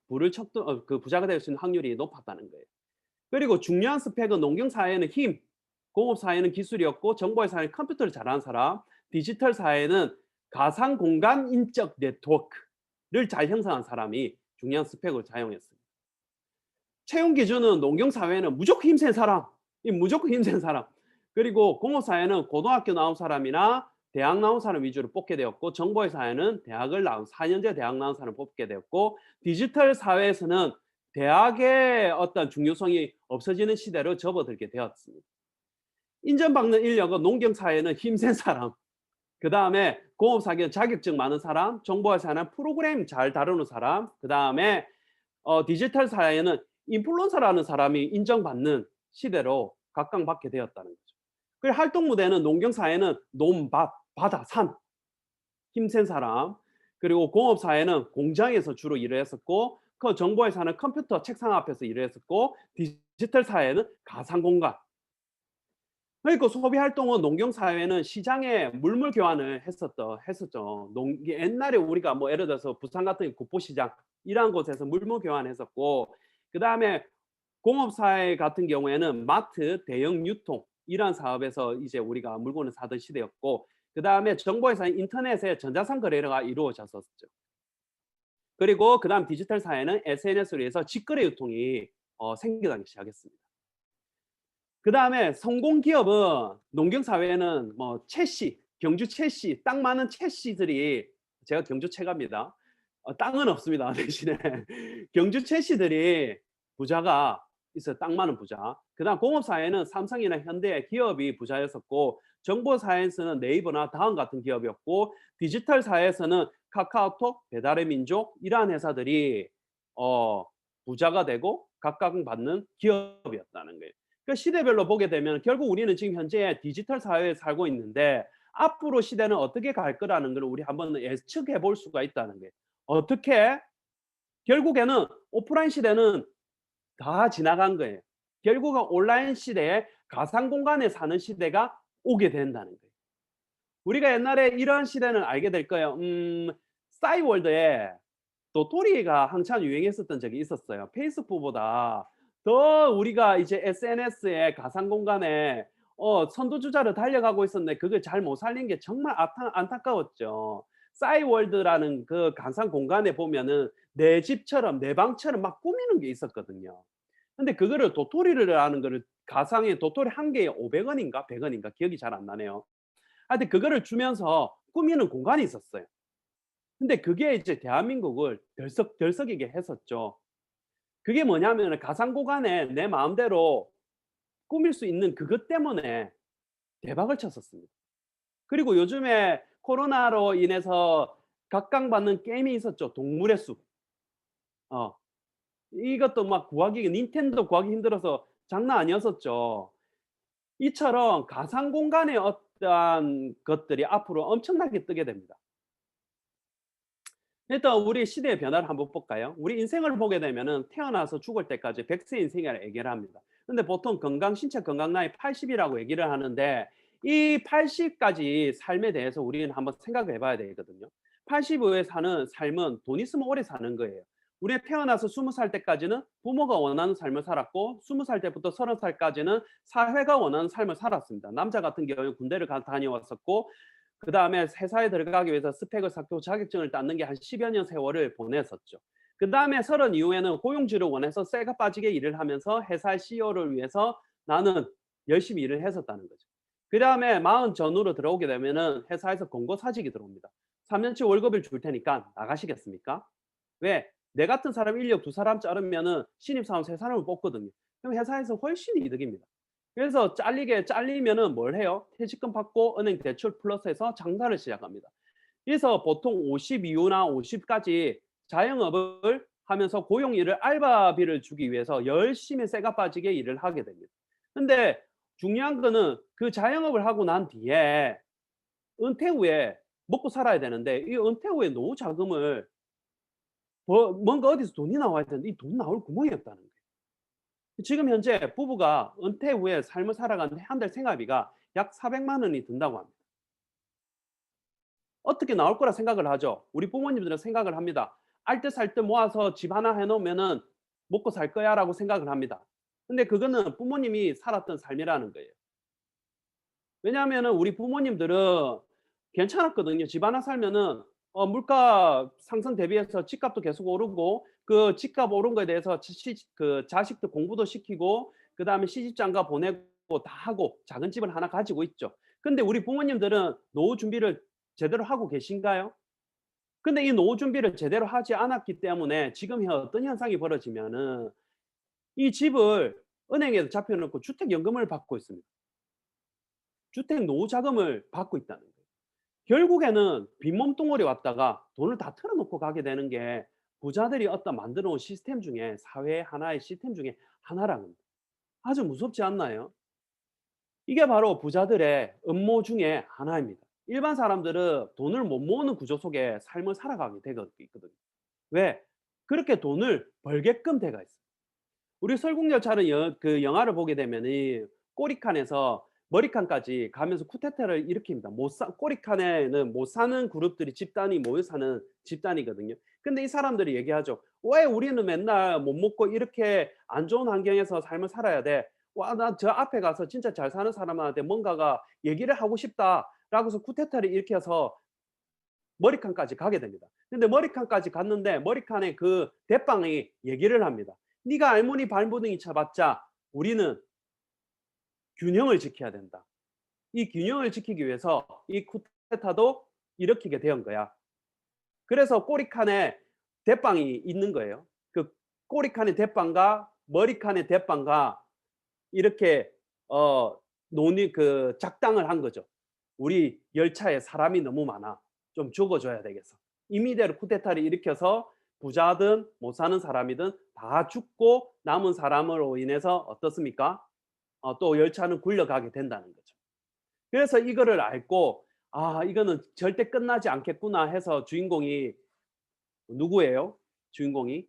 부자가 될 수 있는 확률이 높았다는 거예요. 그리고 중요한 스펙은 농경 사회는 힘, 공업 사회는 기술이었고 정보의 사회는 컴퓨터를 잘하는 사람, 디지털 사회는 가상 공간 인적 네트워크를 잘 형성한 사람이 중요한 스펙을 사용했습니다. 채용 기준은 농경 사회는 무조건 힘센 사람, 무조건 힘센 사람. 그리고 공업 사회는 고등학교 나온 사람이나 대학 나온 사람 위주로 뽑게 되었고 정보의 사회는 대학을 나온 4년제 대학 나온 사람 뽑게 되었고 디지털 사회에서는 대학의 어떤 중요성이 없어지는 시대로 접어들게 되었습니다. 인정받는 인력은 농경 사회는 힘센 사람, 그 다음에 공업 사회는 자격증 많은 사람, 정보의 사회는 프로그램 잘 다루는 사람, 그 다음에 디지털 사회는 인플루언서라는 사람이 인정받는 시대로 각광받게 되었다는 거죠. 그 활동 무대는 농경 사회는 논, 밭, 바다, 산, 힘센 사람, 그리고 공업 사회는 공장에서 주로 일을 했었고 그 정보의 사회는 컴퓨터 책상 앞에서 일을 했었고 디지털 사회는 가상 공간. 그러니까 소비 활동은 농경 사회는 시장에 물물 교환을 했었죠. 옛날에 우리가 뭐 예를 들어서 부산 같은 국보시장 이러한 곳에서 물물 교환했었고 그다음에 공업 사회 같은 경우에는 마트, 대형 유통 이러한 사업에서 이제 우리가 물건을 사던 시대였고 그다음에 정보의 사회 인터넷에 전자상 거래가 이루어졌었죠. 그리고 그다음 디지털 사회는 SNS로 해서 직거래 유통이 생겨나기 시작했습니다. 그다음에 성공 기업은 농경 사회에는 뭐 채씨, 경주 채씨, 땅 많은 채씨들이 제가 경주 채갑니다. 땅은 없습니다. 대신에 경주 채씨들이 부자가 있어요. 땅 많은 부자. 그다음 공업 사회는 삼성이나 현대 기업이 부자였었고 정보 사회에서는 네이버나 다음 같은 기업이었고 디지털 사회에서는 카카오톡, 배달의 민족 이러한 회사들이 어 부자가 되고 각광받는 기업이었다는 거예요. 그 시대별로 보게 되면 결국 우리는 지금 현재 디지털 사회에 살고 있는데 앞으로 시대는 어떻게 갈 거라는 걸 우리 한번 예측해 볼 수가 있다는 거예요. 어떻게? 결국에는 오프라인 시대는 다 지나간 거예요. 결국은 온라인 시대에 가상 공간에 사는 시대가 오게 된다는 거예요. 우리가 옛날에 이런 시대는 알게 될 거예요. 싸이월드에 도토리가 한참 유행했었던 적이 있었어요. 페이스북보다 더 우리가 이제 SNS에 가상 공간에 선두주자로 달려가고 있었는데 그걸 잘 못 살린 게 정말 안타까웠죠. 싸이월드라는 그 가상 공간에 보면은 내 집처럼 내 방처럼 막 꾸미는 게 있었거든요. 근데 그거를 도토리라는 거를 가상의 도토리 한 개에 500원인가 100원인가 기억이 잘 안 나네요. 하여튼 그거를 주면서 꾸미는 공간이 있었어요. 근데 그게 이제 대한민국을 들썩이게 했었죠. 그게 뭐냐면은 가상 공간에 내 마음대로 꾸밀 수 있는 그것 때문에 대박을 쳤었습니다. 그리고 요즘에 코로나로 인해서 각광받는 게임이 있었죠. 동물의 숲. 어. 이것도 막 구하기 닌텐도 구하기 힘들어서 장난 아니었었죠. 이처럼 가상 공간의 어떠한 것들이 앞으로 엄청나게 뜨게 됩니다. 일단 우리 시대의 변화를 한번 볼까요? 우리 인생을 보게 되면은 태어나서 죽을 때까지 100세 인생이라 얘기를 합니다. 근데 보통 신체 건강 나이 80이라고 얘기를 하는데 이 80까지 삶에 대해서 우리는 한번 생각해 봐야 되거든요. 80 이후에 사는 삶은 돈 있으면 오래 사는 거예요. 우리가 태어나서 20살 때까지는 부모가 원하는 삶을 살았고 20살 때부터 30살까지는 사회가 원하는 삶을 살았습니다. 남자 같은 경우는 군대를 다녀왔었고 그다음에 회사에 들어가기 위해서 스펙을 쌓고 자격증을 땄는 게 한 10여 년 세월을 보냈었죠. 그다음에 30 이후에는 고용주를 원해서 쇠가 빠지게 일을 하면서 회사의 CEO를 위해서 나는 열심히 일을 했었다는 거죠. 그다음에 40 전후로 들어오게 되면은 회사에서 권고사직이 들어옵니다. 3년치 월급을 줄 테니까 나가시겠습니까? 왜? 내 같은 사람 인력 2사람 자르면은 신입사원 3사람을 뽑거든요. 그럼 회사에서 훨씬 이득입니다. 그래서 잘리면은 뭘 해요? 퇴직금 받고 은행 대출 플러스해서 장사를 시작합니다. 그래서 보통 50 이후나 50까지 자영업을 하면서 고용일을 알바비를 주기 위해서 열심히 쇠가 빠지게 일을 하게 됩니다. 근데 중요한 거는 그 자영업을 하고 난 뒤에 은퇴 후에 먹고 살아야 되는데 이 은퇴 후에 노후 자금을 뭔가 어디서 돈이 나와야 되는데 이 돈 나올 구멍이 없다는 거예요. 지금 현재 부부가 은퇴 후에 삶을 살아가는데 한 달 생활비가 약 400만 원이 든다고 합니다. 어떻게 나올 거라 생각을 하죠. 우리 부모님들은 생각을 합니다. 알뜰살뜰 모아서 집 하나 해 놓으면은 먹고 살 거야라고 생각을 합니다. 근데 그거는 부모님이 살았던 삶이라는 거예요. 왜냐하면은 우리 부모님들은 괜찮았거든요. 집 하나 살면은 물가 상승 대비해서 집값도 계속 오르고 그 집값 오른 거에 대해서 그 자식들 공부도 시키고 그다음에 시집장가 보내고 다 하고 작은 집을 하나 가지고 있죠. 근데 우리 부모님들은 노후 준비를 제대로 하고 계신가요? 근데 이 노후 준비를 제대로 하지 않았기 때문에 지금 어떤 현상이 벌어지면은 이 집을 은행에서 잡혀 놓고 주택연금을 받고 있습니다. 주택 노후 자금을 받고 있다는 거예요. 결국에는 빈몸뚱어리 왔다가 돈을 다 털어놓고 가게 되는 게 부자들이 어떤 만들어 온 시스템 중에 사회의 하나의 시스템 중에 하나라는 겁니다. 아주 무섭지 않나요? 이게 바로 부자들의 음모 중에 하나입니다. 일반 사람들은 돈을 못 모으는 구조 속에 삶을 살아가게 되거든요. 왜? 그렇게 돈을 벌게끔 돼가 있어요. 우리 설국열차는 그 영화를 보게 되면은 꼬리칸에서 머리칸까지 가면서 쿠데타를 일으킵니다. 꼬리칸에는 못 사는 그룹들이 집단이 모여 사는 집단이거든요. 근데 이 사람들이 얘기하죠. "왜 우리는 맨날 못 먹고 이렇게 안 좋은 환경에서 삶을 살아야 돼? 와 나 저 앞에 가서 진짜 잘 사는 사람한테 뭔가가 얘기를 하고 싶다."라고 해서 쿠데타를 일으켜서 머리칸까지 가게 됩니다. 근데 머리칸까지 갔는데 머리칸의 그 대빵이 얘기를 합니다. "네가 할머니 발버둥이 쳐봤자 우리는 균형을 지켜야 된다. 이 균형을 지키기 위해서 이 쿠데타도 일으키게 된 거야. 그래서 꼬리칸에 대빵이 있는 거예요. 그 꼬리칸의 대빵과 머리칸의 대빵과 이렇게 논의 그 작당을 한 거죠. 우리 열차에 사람이 너무 많아. 좀 죽어줘야 되겠어. 임의대로 쿠데타를 일으켜서 부자든 못 사는 사람이든 다 죽고 남은 사람으로 인해서 어떻습니까? 또 열차는 굴러가게 된다는 거죠. 그래서 이거를 알고 아 이거는 절대 끝나지 않겠구나 해서 주인공이 누구예요? 주인공이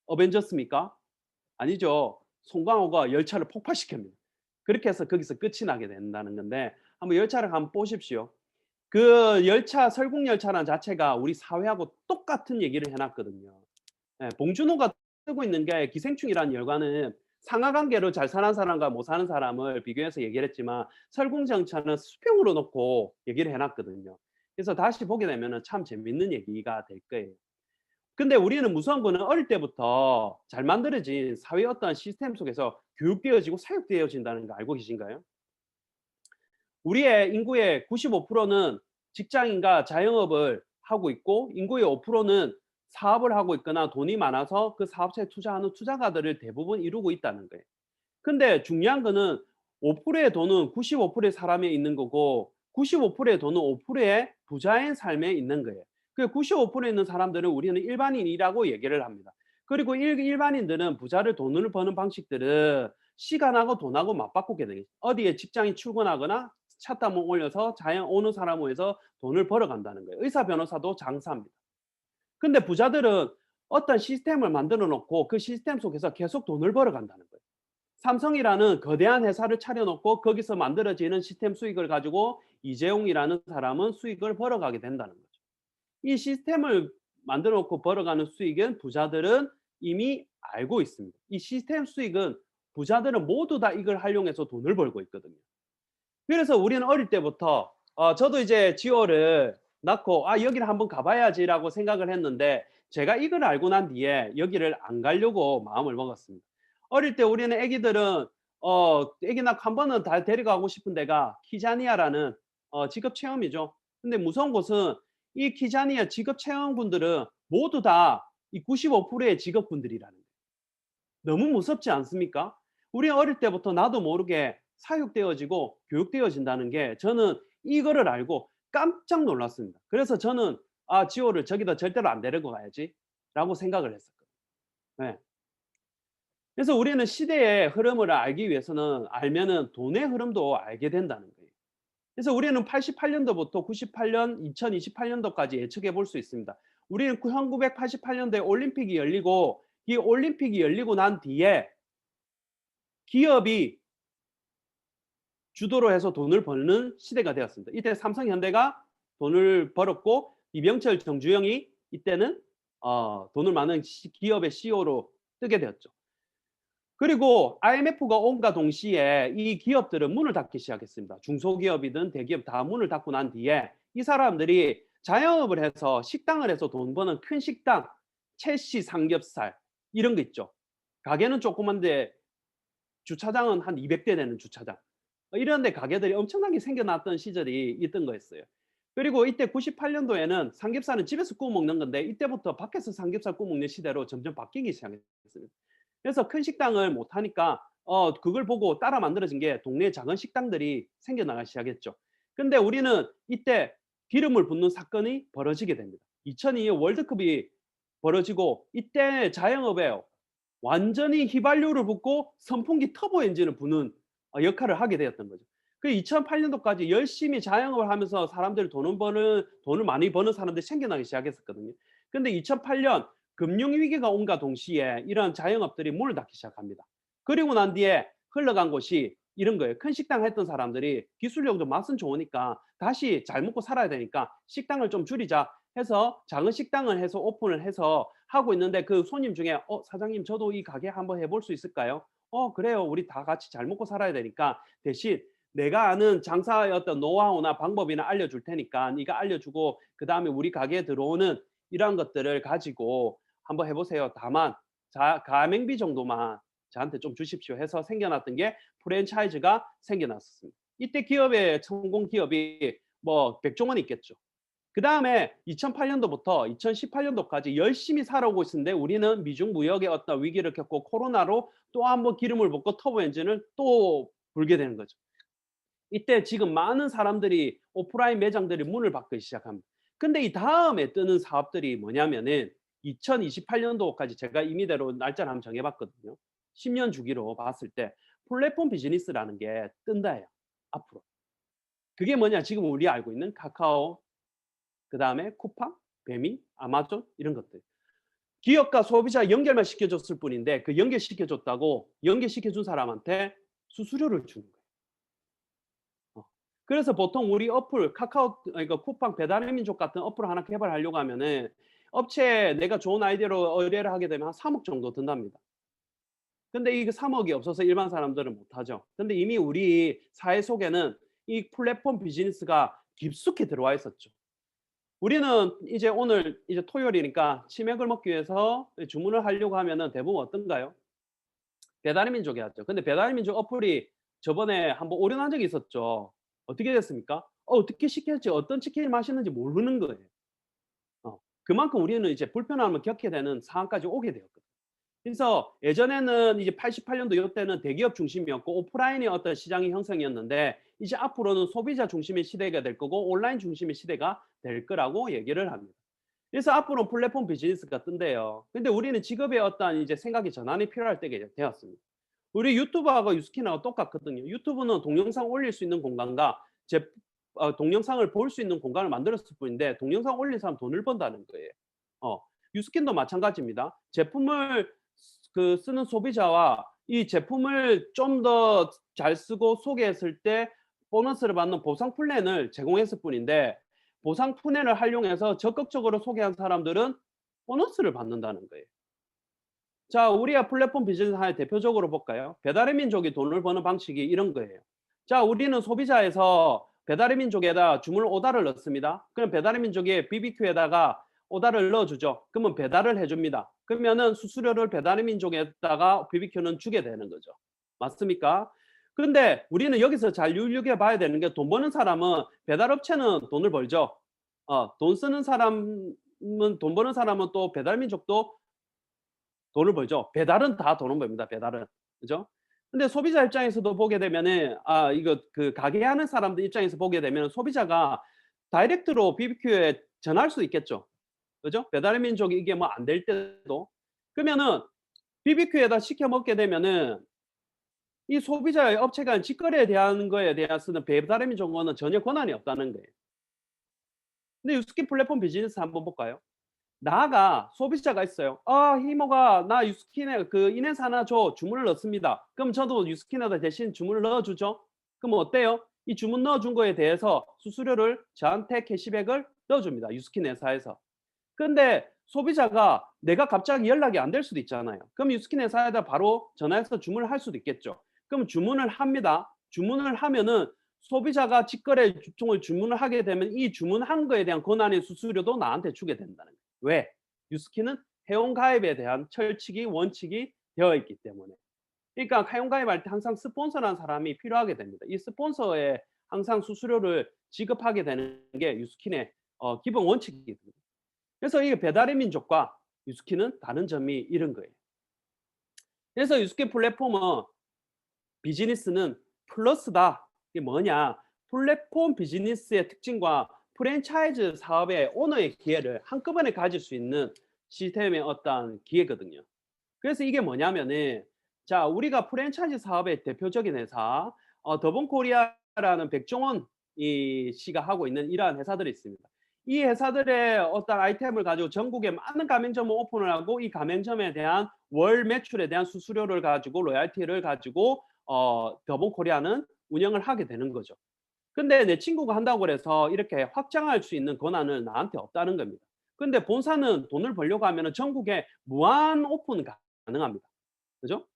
어벤져스입니까? 아니죠. 송강호가 열차를 폭파시킵니다. 그렇게 해서 거기서 끝이 나게 된다는 건데 한번 열차를 한번 보십시오. 그 열차 설국열차라는 자체가 우리 사회하고 똑같은 얘기를 해 놨거든요. 예, 봉준호가 쓰고 있는 게 기생충이라는 열과는 상하관계로 잘 사는 사람과 못 사는 사람을 비교해서 얘기를 했지만 설국열차는 수평으로 놓고 얘기를 해 놨거든요. 그래서 다시 보게 되면은 참 재밌는 얘기가 될 거예요. 근데 우리는 무서운 거는 어릴 때부터 잘 만들어진 사회의 어떤 시스템 속에서 교육되어지고 사육되어진다는 거 알고 계신가요? 우리의 인구의 95%는 직장인과 자영업을 하고 있고 인구의 5%는 사업을 하고 있거나 돈이 많아서 그 사업체에 투자하는 투자가들을 대부분 이루고 있다는 거예요. 근데 중요한 거는 5%의 돈은 95%의 사람에 있는 거고 95%의 돈은 5%의 부자의 삶에 있는 거예요. 그 95%에 있는 사람들은 우리는 일반인이라고 얘기를 합니다. 그리고 일반인들은 부자를 돈을 버는 방식들은 시간하고 돈하고 맞바꾸게 돼요. 어디에 직장인 출근하거나 차 타고 올려서 자연 오는 사람 모여서 돈을 벌어간다는 거예요. 의사 변호사도 장사합니다. 근데 부자들은 어떤 시스템을 만들어 놓고 그 시스템 속에서 계속 돈을 벌어간다는 거예요. 삼성이라는 거대한 회사를 차려놓고 거기서 만들어지는 시스템 수익을 가지고 이재용이라는 사람은 수익을 벌어가게 된다는 거죠. 이 시스템을 만들어 놓고 벌어가는 수익은 부자들은 이미 알고 있습니다. 이 시스템 수익은 부자들은 모두 다 이걸 활용해서 돈을 벌고 있거든요. 그래서 우리는 어릴 때부터 저도 이제 지호를 낳고 '아 여기를 한번 가 봐야지.'라고 생각을 했는데 제가 이걸 알고 난 뒤에 여기를 안 가려고 마음을 먹었습니다. 어릴 때 우리는 애기들은 애기 낳고 한 번은 다 데려가고 싶은 데가 키자니아라는 직업 체험이죠. 근데 무서운 것은 이 키자니아 직업 체험군들은 모두 다 이 95%의 직업군들이라는 거예요. 너무 무섭지 않습니까? 우리 어릴 때부터 나도 모르게 사육되어지고 교육되어진다는 게 저는 이거를 알고 깜짝 놀랐습니다. 그래서 저는 '아 지호를 저기다 절대로 안 데리고 가야지.'라고 생각을 했었거든요. 네. 그래서 우리는 시대의 흐름을 알기 위해서는 알면은 돈의 흐름도 알게 된다는 거예요. 그래서 우리는 88년도부터 98년, 2028년도까지 예측해 볼 수 있습니다. 우리는 1988년도에 올림픽이 열리고 이 올림픽이 열리고 난 뒤에 기업이 주도로 해서 돈을 버는 시대가 되었습니다. 이때 삼성현대가 돈을 벌었고 이병철, 정주영이 이때는 돈을 많은 기업의 CEO로 뜨게 되었죠. 그리고 IMF가 온과 동시에 이 기업들은 문을 닫기 시작했습니다. 중소기업이든 대기업 다 문을 닫고 난 뒤에 이 사람들이 자영업을 해서 식당을 해서 돈 버는 큰 식당, 채씨 삼겹살 이런 거 있죠. 가게는 조그만데 주차장은 한 200대 되는 주차장. 이런 데 가게들이 엄청나게 생겨났던 시절이 있던 거였어요. 그리고 이때 98년도에는 삼겹살은 집에서 구워 먹는 건데 이때부터 밖에서 삼겹살 구워 먹는 시대로 점점 바뀌기 시작했습니다. 그래서 큰 식당을 못 하니까 그걸 보고 따라 만들어진 게 동네 작은 식당들이 생겨나기 시작했죠. 근데 우리는 이때 기름을 붓는 사건이 벌어지게 됩니다. 2002 월드컵이 벌어지고 이때 자영업에 완전히 휘발유를 붓고 선풍기 터보 엔진을 부는 역할을 하게 되었던 거죠. 그 2008년도까지 열심히 자영업을 하면서 사람들이 돈을 많이 버는 사람들이 생겨나기 시작했었거든요. 근데 2008년 금융위기가 온과 동시에 이런 자영업들이 문을 닫기 시작합니다. 그리고 난 뒤에 흘러간 곳이 이런 거예요. 큰 식당 했던 사람들이 기술력도 맛은 좋으니까 다시 잘 먹고 살아야 되니까 식당을 좀 줄이자 해서 작은 식당을 해서 오픈을 해서 하고 있는데 그 손님 중에 사장님 저도 이 가게 한번 해볼 수 있을까요? 그래요. 우리 다 같이 잘 먹고 살아야 되니까 대신 내가 아는 장사의 어떤 노하우나 방법이나 알려줄 테니까 네가 알려주고 그다음에 우리 가게에 들어오는 이러한 것들을 가지고 한번 해보세요. 다만 가맹비 정도만 저한테 좀 주십시오 해서 생겨났던 게 프랜차이즈가 생겨났었습니다. 이때 기업의 성공 기업이 뭐 백종원 있겠죠. 그다음에 2008년도부터 2018년도까지 열심히 살아오고 있었는데 우리는 미중 무역의 어떤 위기를 겪고 코로나로 또 한 번 기름을 붓고 터보 엔진을 또 불게 되는 거죠. 이때 지금 많은 사람들이 오프라인 매장들이 문을 닫기 시작합니다. 근데 이 다음에 뜨는 사업들이 뭐냐면은 2028년도까지 제가 임의대로 날짜를 한번 정해봤거든요. 10년 주기로 봤을 때 플랫폼 비즈니스라는 게 뜬다예요. 앞으로. 그게 뭐냐? 지금 우리 알고 있는 카카오, 그다음에 쿠팡, 배미, 아마존 이런 것들. 기업과 소비자 연결만 시켜줬을 뿐인데 그 연결시켜줬다고 연결시켜준 사람한테 수수료를 주는 거예요. 그래서 보통 우리 어플 카카오 그러니까 쿠팡 배달의 민족 같은 어플을 하나 개발하려고 하면은 업체에 내가 좋은 아이디어로 의뢰를 하게 되면 한 3억 정도 든답니다. 근데 이게 3억이 없어서 일반 사람들은 못 하죠. 근데 이미 우리 사회 속에는 이 플랫폼 비즈니스가 깊숙이 들어와 있었죠. 우리는 이제 오늘 이제 토요일이니까 치맥을 먹기 위해서 주문을 하려고 하면은 대부분 어떤가요? 배달의 민족이 하죠. 근데 배달의 민족 어플이 저번에 한번 오류난 적이 있었죠. 어떻게 됐습니까? 어떻게 시킬지 어떤 치킨이 맛있는지 모르는 거예요. 그만큼 우리는 이제 불편함을 겪게 되는 상황까지 오게 되었거든요. 그래서 예전에는 이제 88년도 이때는 대기업 중심이었고 오프라인의 어떤 시장의 형성이었는데 이제 앞으로는 소비자 중심의 시대가 될 거고 온라인 중심의 시대가 될 거라고 얘기를 합니다. 그래서 앞으로 플랫폼 비즈니스가 뜬대요. 근데 우리는 직업의 어떤 이제 생각의 전환이 필요할 때가 되었습니다. 우리 유튜브하고 유스키나가 똑같거든요. 유튜브는 동영상 올릴 수 있는 공간과 제 동영상을 볼 수 있는 공간을 만들었을 뿐인데 동영상 올린 사람 돈을 번다는 거예요. 유스킨도 마찬가지입니다. 제품을 쓰는 소비자와 이 제품을 좀 더 잘 쓰고 소개했을 때 보너스를 받는 보상 플랜을 제공했을 뿐인데 보상 플랜을 활용해서 적극적으로 소개한 사람들은 보너스를 받는다는 거예요. 자, 우리가 플랫폼 비즈니스 하나 대표적으로 볼까요? 배달의 민족이 돈을 버는 방식이 이런 거예요. 자, 우리는 소비자에서 배달의 민족에다 주문 오다를 넣습니다. 그럼 배달의 민족이 BBQ에다가 오다를 넣어주죠. 그러면 배달을 해줍니다. 그러면은 수수료를 배달의 민족에다가 BBQ는 주게 되는 거죠. 맞습니까? 근데 우리는 여기서 잘 윤리해 봐야 되는 게 돈 버는 사람은 배달업체는 돈을 벌죠. 돈 쓰는 사람은 돈 버는 사람은 또 배달민족도 돈을 벌죠. 배달은 다 돈을 벌입니다. 배달은. 그죠? 근데 소비자 입장에서도 보게 되면은 이거 그 가게 하는 사람들 입장에서 보게 되면 소비자가 다이렉트로 BBQ에 전화할 수 있겠죠. 그죠? 배달의 민족이 이게 뭐 안 될 때도. 그러면은 BBQ에다 시켜 먹게 되면은 이 소비자의 업체간 직거래에 대한 거에 대해서는 배달의 민족은 전혀 권한이 없다는 거예요. 근데 유스킨 플랫폼 비즈니스 한번 볼까요? 나가 소비자가 있어요. 희모가 나 유스킨에 그 인해서 하나 줘. 주문을 넣습니다. 그럼 저도 유스킨에다 대신 주문을 넣어주죠. 그럼 어때요? 이 주문 넣어준 거에 대해서 수수료를 저한테 캐시백을 넣어줍니다. 유스킨 회사에서. 근데 소비자가 내가 갑자기 연락이 안 될 수도 있잖아요. 그럼 유스킨 회사에다 바로 전화해서 주문을 할 수도 있겠죠. 그럼 주문을 합니다. 주문을 하면은 소비자가 직거래 주총을 주문을 하게 되면 이 주문한 거에 대한 권한의 수수료도 나한테 주게 된다는 거예요. 왜? 유스킨은 회원가입에 대한 철칙이 원칙이 되어 있기 때문에. 그러니까 회원가입할 때 항상 스폰서라는 사람이 필요하게 됩니다. 이 스폰서에 항상 수수료를 지급하게 되는 게 유스킨의 기본 원칙이거든요. 그래서 이 배달의 민족과 유스킨은 다른 점이 이런 거예요. 그래서 유스킨 플랫폼은 비즈니스는 플러스다. 이게 뭐냐? 플랫폼 비즈니스의 특징과 프랜차이즈 사업의 오너의 기회를 한꺼번에 가질 수 있는 시스템의 어떤 기회거든요. 그래서 이게 뭐냐면은 자, 우리가 프랜차이즈 사업의 대표적인 회사 더본코리아라는 백종원 씨가 하고 있는 이러한 회사들이 있습니다. 이 회사들의 어떤 아이템을 가지고 전국에 많은 가맹점을 오픈을 하고 이 가맹점에 대한 월 매출에 대한 수수료를 가지고 로얄티를 가지고 더본코리아는 운영을 하게 되는 거죠. 근데 내 친구가 한다고 그래서 이렇게 확장할 수 있는 권한은 나한테 없다는 겁니다. 근데 본사는 돈을 벌려고 하면 전국에 무한 오픈 가능합니다. 그죠?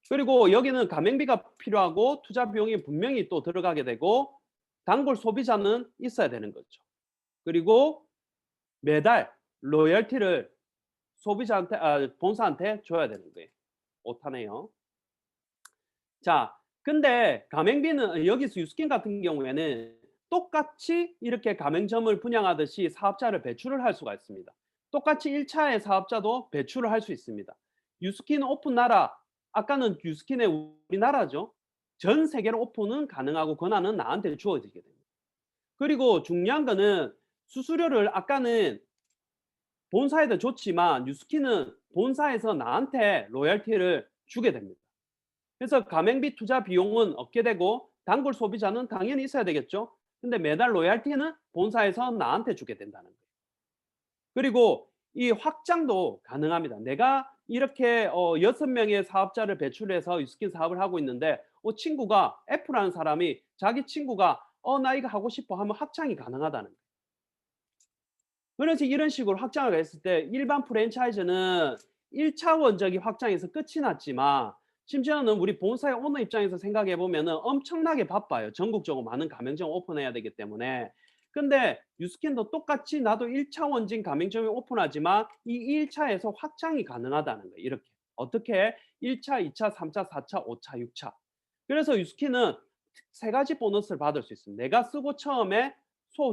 그리고 여기는 가맹비가 필요하고 투자 비용이 분명히 또 들어가게 되고 단골 소비자는 있어야 되는 거죠. 그리고 매달 로열티를 소비자한테 본사한테 줘야 되는 거예요. 오타네요. 자, 근데 가맹비는 여기서 유스킨 같은 경우에는 똑같이 이렇게 가맹점을 분양하듯이 사업자를 배출을 할 수가 있습니다. 똑같이 1차의 사업자도 배출을 할 수 있습니다. 유스킨 오픈 나라, 아까는 유스킨의 우리나라죠. 전 세계로 오픈은 가능하고 권한은 나한테 주어지게 됩니다. 그리고 중요한 거는 수수료를 아까는 본사에도 줬지만 유스킨은 본사에서 나한테 로열티를 주게 됩니다. 그래서 가맹비 투자 비용은 얻게 되고 단골 소비자는 당연히 있어야 되겠죠. 근데 매달 로열티는 본사에서 나한테 주게 된다는 거예요. 그리고 이 확장도 가능합니다. 내가 이렇게 6명의 사업자를 배출해서 유스킨 사업을 하고 있는데 친구가 F라는 사람이 자기 친구가 나 이거 하고 싶어 하면 확장이 가능하다는 거예요. 그래서 이런 식으로 확장을 했을 때 일반 프랜차이즈는 1차원적인 확장에서 끝이 났지만 심지어는 우리 본사의 오너 입장에서 생각해 보면은 엄청나게 바빠요. 전국적으로 많은 가맹점 오픈해야 되기 때문에. 근데 유스킨도 똑같이 나도 1차원진 가맹점이 오픈하지만 이 1차에서 확장이 가능하다는 거예요. 이렇게. 어떻게? 1차, 2차, 3차, 4차, 5차, 6차. 그래서 유스킨은 세 가지 보너스를 받을 수 있습니다. 내가 쓰고 처음에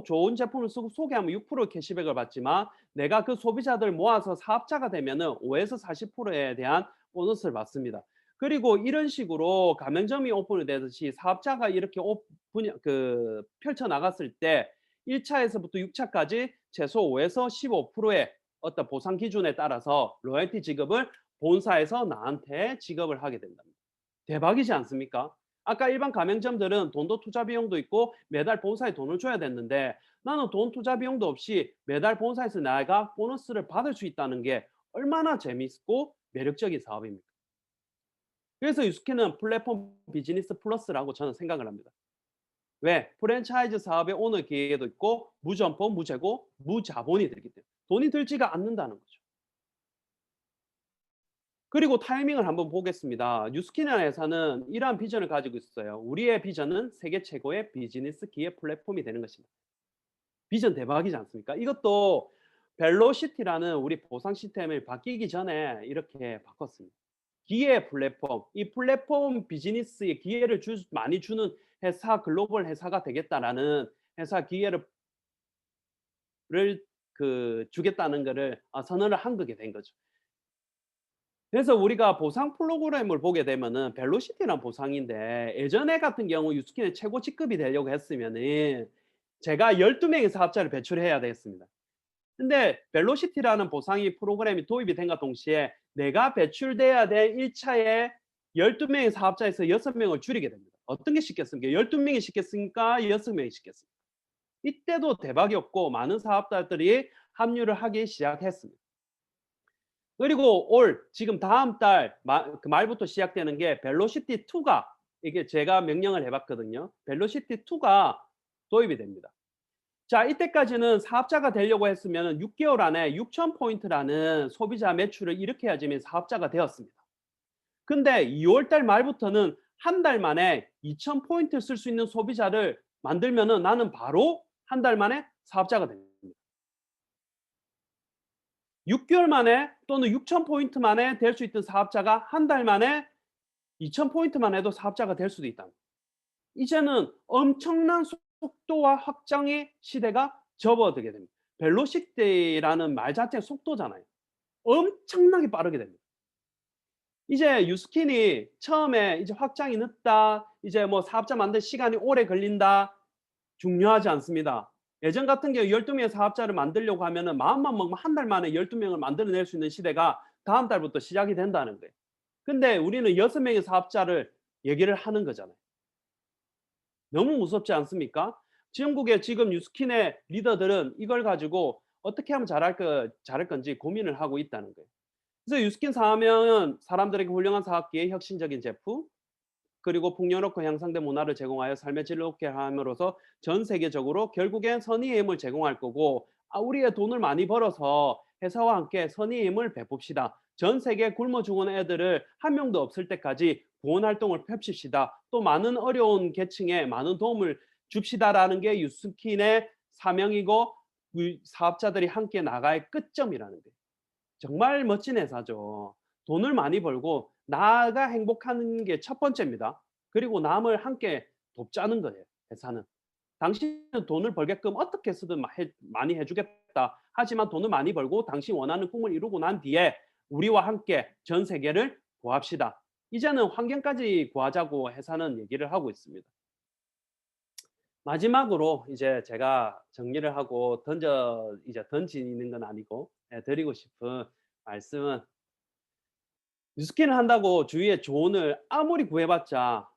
좋은 제품을 쓰고 소개하면 6% 캐시백을 받지만 내가 그 소비자들 모아서 사업자가 되면은 5에서 40%에 대한 보너스를 받습니다. 그리고 이런 식으로 가맹점이 오픈이 되듯이 사업자가 이렇게 펼쳐 나갔을 때 1차에서부터 6차까지 최소 5에서 15%의 어떤 보상 기준에 따라서 로열티 지급을 본사에서 나한테 지급을 하게 된답니다. 대박이지 않습니까? 아까 일반 가맹점들은 돈도 투자 비용도 있고 매달 본사에 돈을 줘야 됐는데 나는 돈 투자 비용도 없이 매달 본사에서 내가 보너스를 받을 수 있다는 게 얼마나 재미있고 매력적인 사업입니까? 그래서 유스킨은 플랫폼 비즈니스 플러스라고 저는 생각을 합니다. 왜? 프랜차이즈 사업의 오너 기회도 있고 무점포, 무재고, 무자본이 들기 때문에 돈이 들지가 않는다는 거죠. 그리고 타이밍을 한번 보겠습니다. 뉴스킨이라는 회사는 이러한 비전을 가지고 있어요. 우리의 비전은 세계 최고의 비즈니스 기회 플랫폼이 되는 것입니다. 비전 대박이지 않습니까? 이것도 벨로시티라는 우리 보상 시스템을 바뀌기 전에 이렇게 바꿨습니다. 기회 플랫폼, 이 플랫폼 비즈니스에 기회를 많이 주는 회사, 글로벌 회사가 되겠다라는 회사 기회를 주겠다는 것을 선언을 한 거게 된 거죠. 그래서 우리가 보상 프로그램을 보게 되면은 벨로시티라는 보상인데 예전에 같은 경우 유스킨의 최고 직급이 되려고 했으면은 제가 12명의 사업자를 배출해야 되겠습니다. 근데 벨로시티라는 보상이 프로그램이 도입이 된과 동시에 내가 배출돼야 될 1차에 12명의 사업자에서 6명을 줄이게 됩니다. 어떤 게 쉽겠습니까? 12명이 쉽겠습니까? 6명이 쉽겠습니까? 이때도 대박이었고 많은 사업자들이 합류를 하기 시작했습니다. 그리고 지금 다음 달 말부터 시작되는 게 벨로시티 2가 이게 제가 명령을 해봤거든요. 벨로시티 2가 도입이 됩니다. 자, 이때까지는 사업자가 되려고 했으면 6개월 안에 6,000포인트라는 소비자 매출을 일으켜야지만 사업자가 되었습니다. 근데 2월 달 말부터는 한 달 만에 2,000포인트 쓸 수 있는 소비자를 만들면은 나는 바로 한 달 만에 사업자가 됩니다. 6개월 만에 또는 6,000포인트 만에 될 수 있던 사업자가 한 달 만에 2,000포인트만 해도 사업자가 될 수도 있다. 이제는 엄청난 속도와 확장의 시대가 접어들게 됩니다. 벨로시티라는 말 자체가 속도잖아요. 엄청나게 빠르게 됩니다. 이제 유스킨이 처음에 이제 확장이 늦다, 이제 뭐 사업자 만들 시간이 오래 걸린다, 중요하지 않습니다. 예전 같은 경우 12명의 사업자를 만들려고 하면은 마음만 먹으면 한 달 만에 12명을 만들어낼 수 있는 시대가 다음 달부터 시작이 된다는 거예요. 근데 우리는 6명의 사업자를 얘기를 하는 거잖아요. 너무 무섭지 않습니까? 전국에 지금 유스킨의 리더들은 이걸 가지고 어떻게 하면 잘할 건지 고민을 하고 있다는 거예요. 그래서 유스킨 사업은 사람들에게 훌륭한 사업기회, 혁신적인 제품, 그리고 풍요롭고 향상된 문화를 제공하여 삶의 질을 높게 함으로써 전 세계적으로 결국엔 선의의 힘을 제공할 거고 우리의 돈을 많이 벌어서 회사와 함께 선의의 힘을 베풉시다. 전 세계 굶어 죽은 애들을 한 명도 없을 때까지 구원 활동을 펼칩시다. 또 많은 어려운 계층에 많은 도움을 줍시다라는 게 유스킨의 사명이고 사업자들이 함께 나갈 끝점이라는 거예요. 정말 멋진 회사죠. 돈을 많이 벌고 나가 행복하는 게 첫 번째입니다. 그리고 남을 함께 돕자는 거예요, 회사는. 당신은 돈을 벌게끔 어떻게 쓰든 많이 해주겠다. 하지만 돈을 많이 벌고 당신 원하는 꿈을 이루고 난 뒤에 우리와 함께 전 세계를 구합시다. 이제는 환경까지 구하자고 회사는 얘기를 하고 있습니다. 마지막으로 이제 제가 정리를 하고 이제 던지는 건 아니고 드리고 싶은 말씀은 뉴스킨을 한다고 주위에 조언을 아무리 구해봤자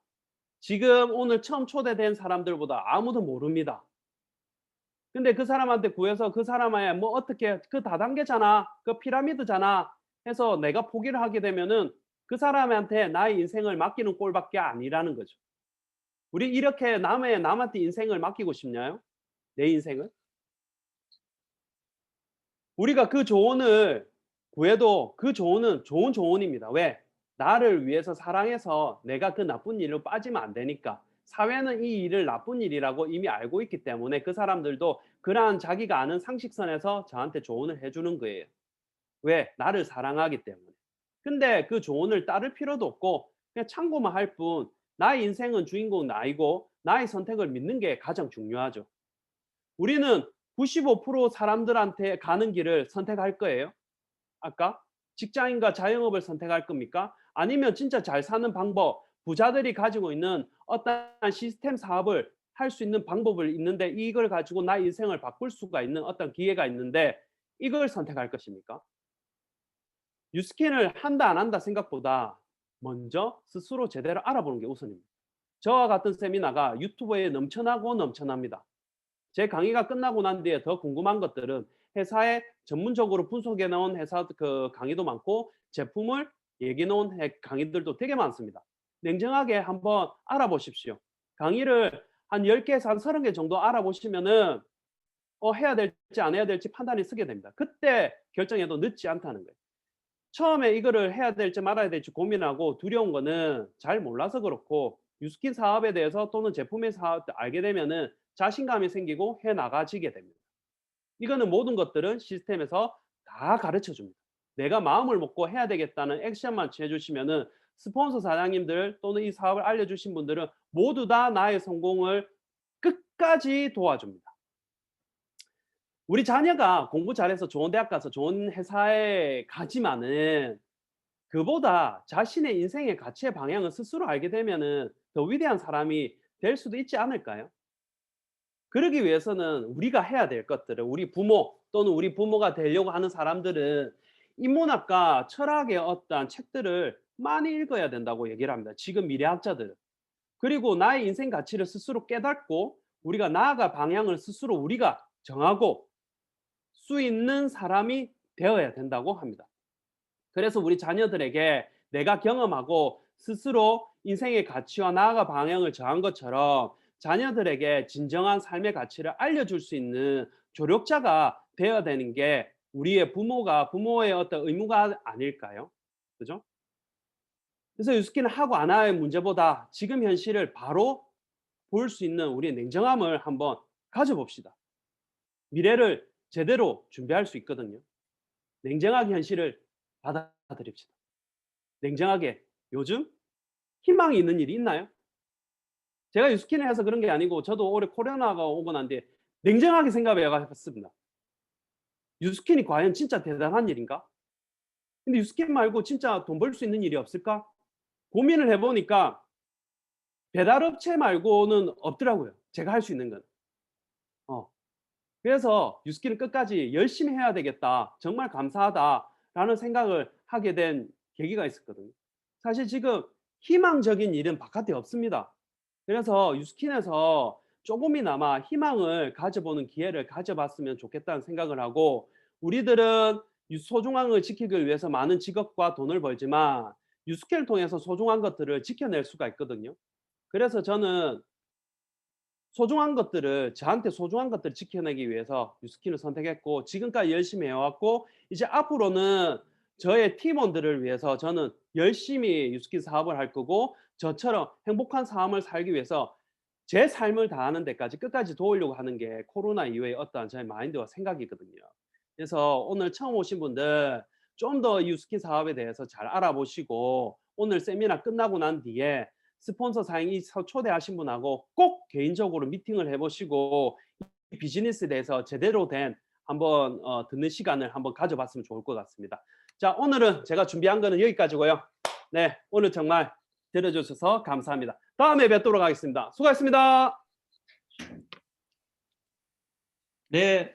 지금 오늘 처음 초대된 사람들보다 아무도 모릅니다. 근데 그 사람한테 구해서 그 사람의 뭐 어떻게 그 다단계잖아. 그 피라미드잖아. 해서 내가 포기를 하게 되면은 그 사람한테 나의 인생을 맡기는 꼴밖에 아니라는 거죠. 우리 이렇게 남한테 인생을 맡기고 싶나요? 내 인생을? 우리가 그 조언을 구해도 그 조언은 좋은 조언입니다. 왜? 나를 위해서 사랑해서 내가 그 나쁜 일로 빠지면 안 되니까. 사회는 이 일을 나쁜 일이라고 이미 알고 있기 때문에 그 사람들도 그러한 자기가 아는 상식선에서 저한테 조언을 해주는 거예요. 왜? 나를 사랑하기 때문에. 근데 그 조언을 따를 필요도 없고 그냥 참고만 할 뿐 나의 인생은 주인공 나이고 나의 선택을 믿는 게 가장 중요하죠. 우리는 95% 사람들한테 가는 길을 선택할 거예요. 아까 직장인과 자영업을 선택할 겁니까? 아니면 진짜 잘 사는 방법, 부자들이 가지고 있는 어떤 시스템 사업을 할 수 있는 방법을 있는데 이걸 가지고 나의 인생을 바꿀 수가 있는 어떤 기회가 있는데 이걸 선택할 것입니까? 뉴스킨을 한다 안 한다 생각보다 먼저 스스로 제대로 알아보는 게 우선입니다. 저와 같은 세미나가 유튜브에 넘쳐나고 넘쳐납니다. 제 강의가 끝나고 난 뒤에 더 궁금한 것들은 회사에 전문적으로 분석해 놓은 회사 그 강의도 많고 제품을 얘기해 놓은 강의들도 되게 많습니다. 냉정하게 한번 알아보십시오. 강의를 한 10개에서 한 30개 정도 알아보시면은 해야 될지 안 해야 될지 판단이 서게 됩니다. 그때 결정해도 늦지 않다는 거예요. 처음에 이거를 해야 될지 말아야 될지 고민하고 두려운 거는 잘 몰라서 그렇고 뉴스킨 사업에 대해서 또는 제품의 사업 알게 되면은 자신감이 생기고 해 나가지게 됩니다. 이거는 모든 것들은 시스템에서 다 가르쳐 줍니다. 내가 마음을 먹고 해야 되겠다는 액션만 취해 주시면은 스폰서 사장님들 또는 이 사업을 알려주신 분들은 모두 다 나의 성공을 끝까지 도와줍니다. 우리 자녀가 공부 잘해서 좋은 대학 가서 좋은 회사에 가지만은 그보다 자신의 인생의 가치의 방향을 스스로 알게 되면은 더 위대한 사람이 될 수도 있지 않을까요? 그러기 위해서는 우리가 해야 될 것들을 우리 부모 또는 우리 부모가 되려고 하는 사람들은 인문학과 철학의 어떤 책들을 많이 읽어야 된다고 얘기를 합니다. 지금 미래학자들은. 그리고 나의 인생 가치를 스스로 깨닫고 우리가 나아갈 방향을 스스로 우리가 정하고 수 있는 사람이 되어야 된다고 합니다. 그래서 우리 자녀들에게 내가 경험하고 스스로 인생의 가치와 나아가 방향을 정한 것처럼 자녀들에게 진정한 삶의 가치를 알려줄 수 있는 조력자가 되어야 되는 게 우리의 부모의 어떤 의무가 아닐까요? 그죠? 그래서 유스키는 하고 안 하의 문제보다 지금 현실을 바로 볼 수 있는 우리의 냉정함을 한번 가져봅시다. 미래를 제대로 준비할 수 있거든요. 냉정하게 현실을 받아들입시다. 냉정하게 요즘 희망이 있는 일이 있나요? 제가 유스킨을 해서 그런 게 아니고 저도 올해 코로나가 오고 난 뒤에 냉정하게 생각해 봤습니다. 유스킨이 과연 진짜 대단한 일인가? 근데 유스킨 말고 진짜 돈 벌 수 있는 일이 없을까? 고민을 해 보니까 배달업체 말고는 없더라고요. 제가 할 수 있는 건. 어. 그래서 '뉴스킨을 끝까지 열심히 해야 되겠다. 정말 감사하다.'라는 생각을 하게 된 계기가 있었거든요. 사실 지금 희망적인 일은 바깥에 없습니다. 그래서 뉴스킨에서 조금이나마 희망을 가져보는 기회를 가져봤으면 좋겠다는 생각을 하고 우리들은 소중한 걸 지키기 위해서 많은 직업과 돈을 벌지만 뉴스킨을 통해서 소중한 것들을 지켜낼 수가 있거든요. 그래서 저는 소중한 것들을 저한테 소중한 것들을 지켜내기 위해서 뉴스킨을 선택했고 지금까지 열심히 해왔고 이제 앞으로는 저의 팀원들을 위해서 저는 열심히 뉴스킨 사업을 할 거고 저처럼 행복한 삶을 살기 위해서 제 삶을 다하는 데까지 끝까지 도우려고 하는 게 코로나 이후의 어떠한 저의 마인드와 생각이거든요. 그래서 오늘 처음 오신 분들 좀 더 유스킨 사업에 대해서 잘 알아보시고 오늘 세미나 끝나고 난 뒤에 스폰서 사인이 초대하신 분하고 꼭 개인적으로 미팅을 해보시고 이 비즈니스에 대해서 제대로 된 한번 듣는 시간을 한번 가져봤으면 좋을 것 같습니다. 자, 오늘은 제가 준비한 거는 여기까지고요. 네, 오늘 정말 들어주셔서 감사합니다. 다음에 뵙도록 하겠습니다. 수고하셨습니다. 네.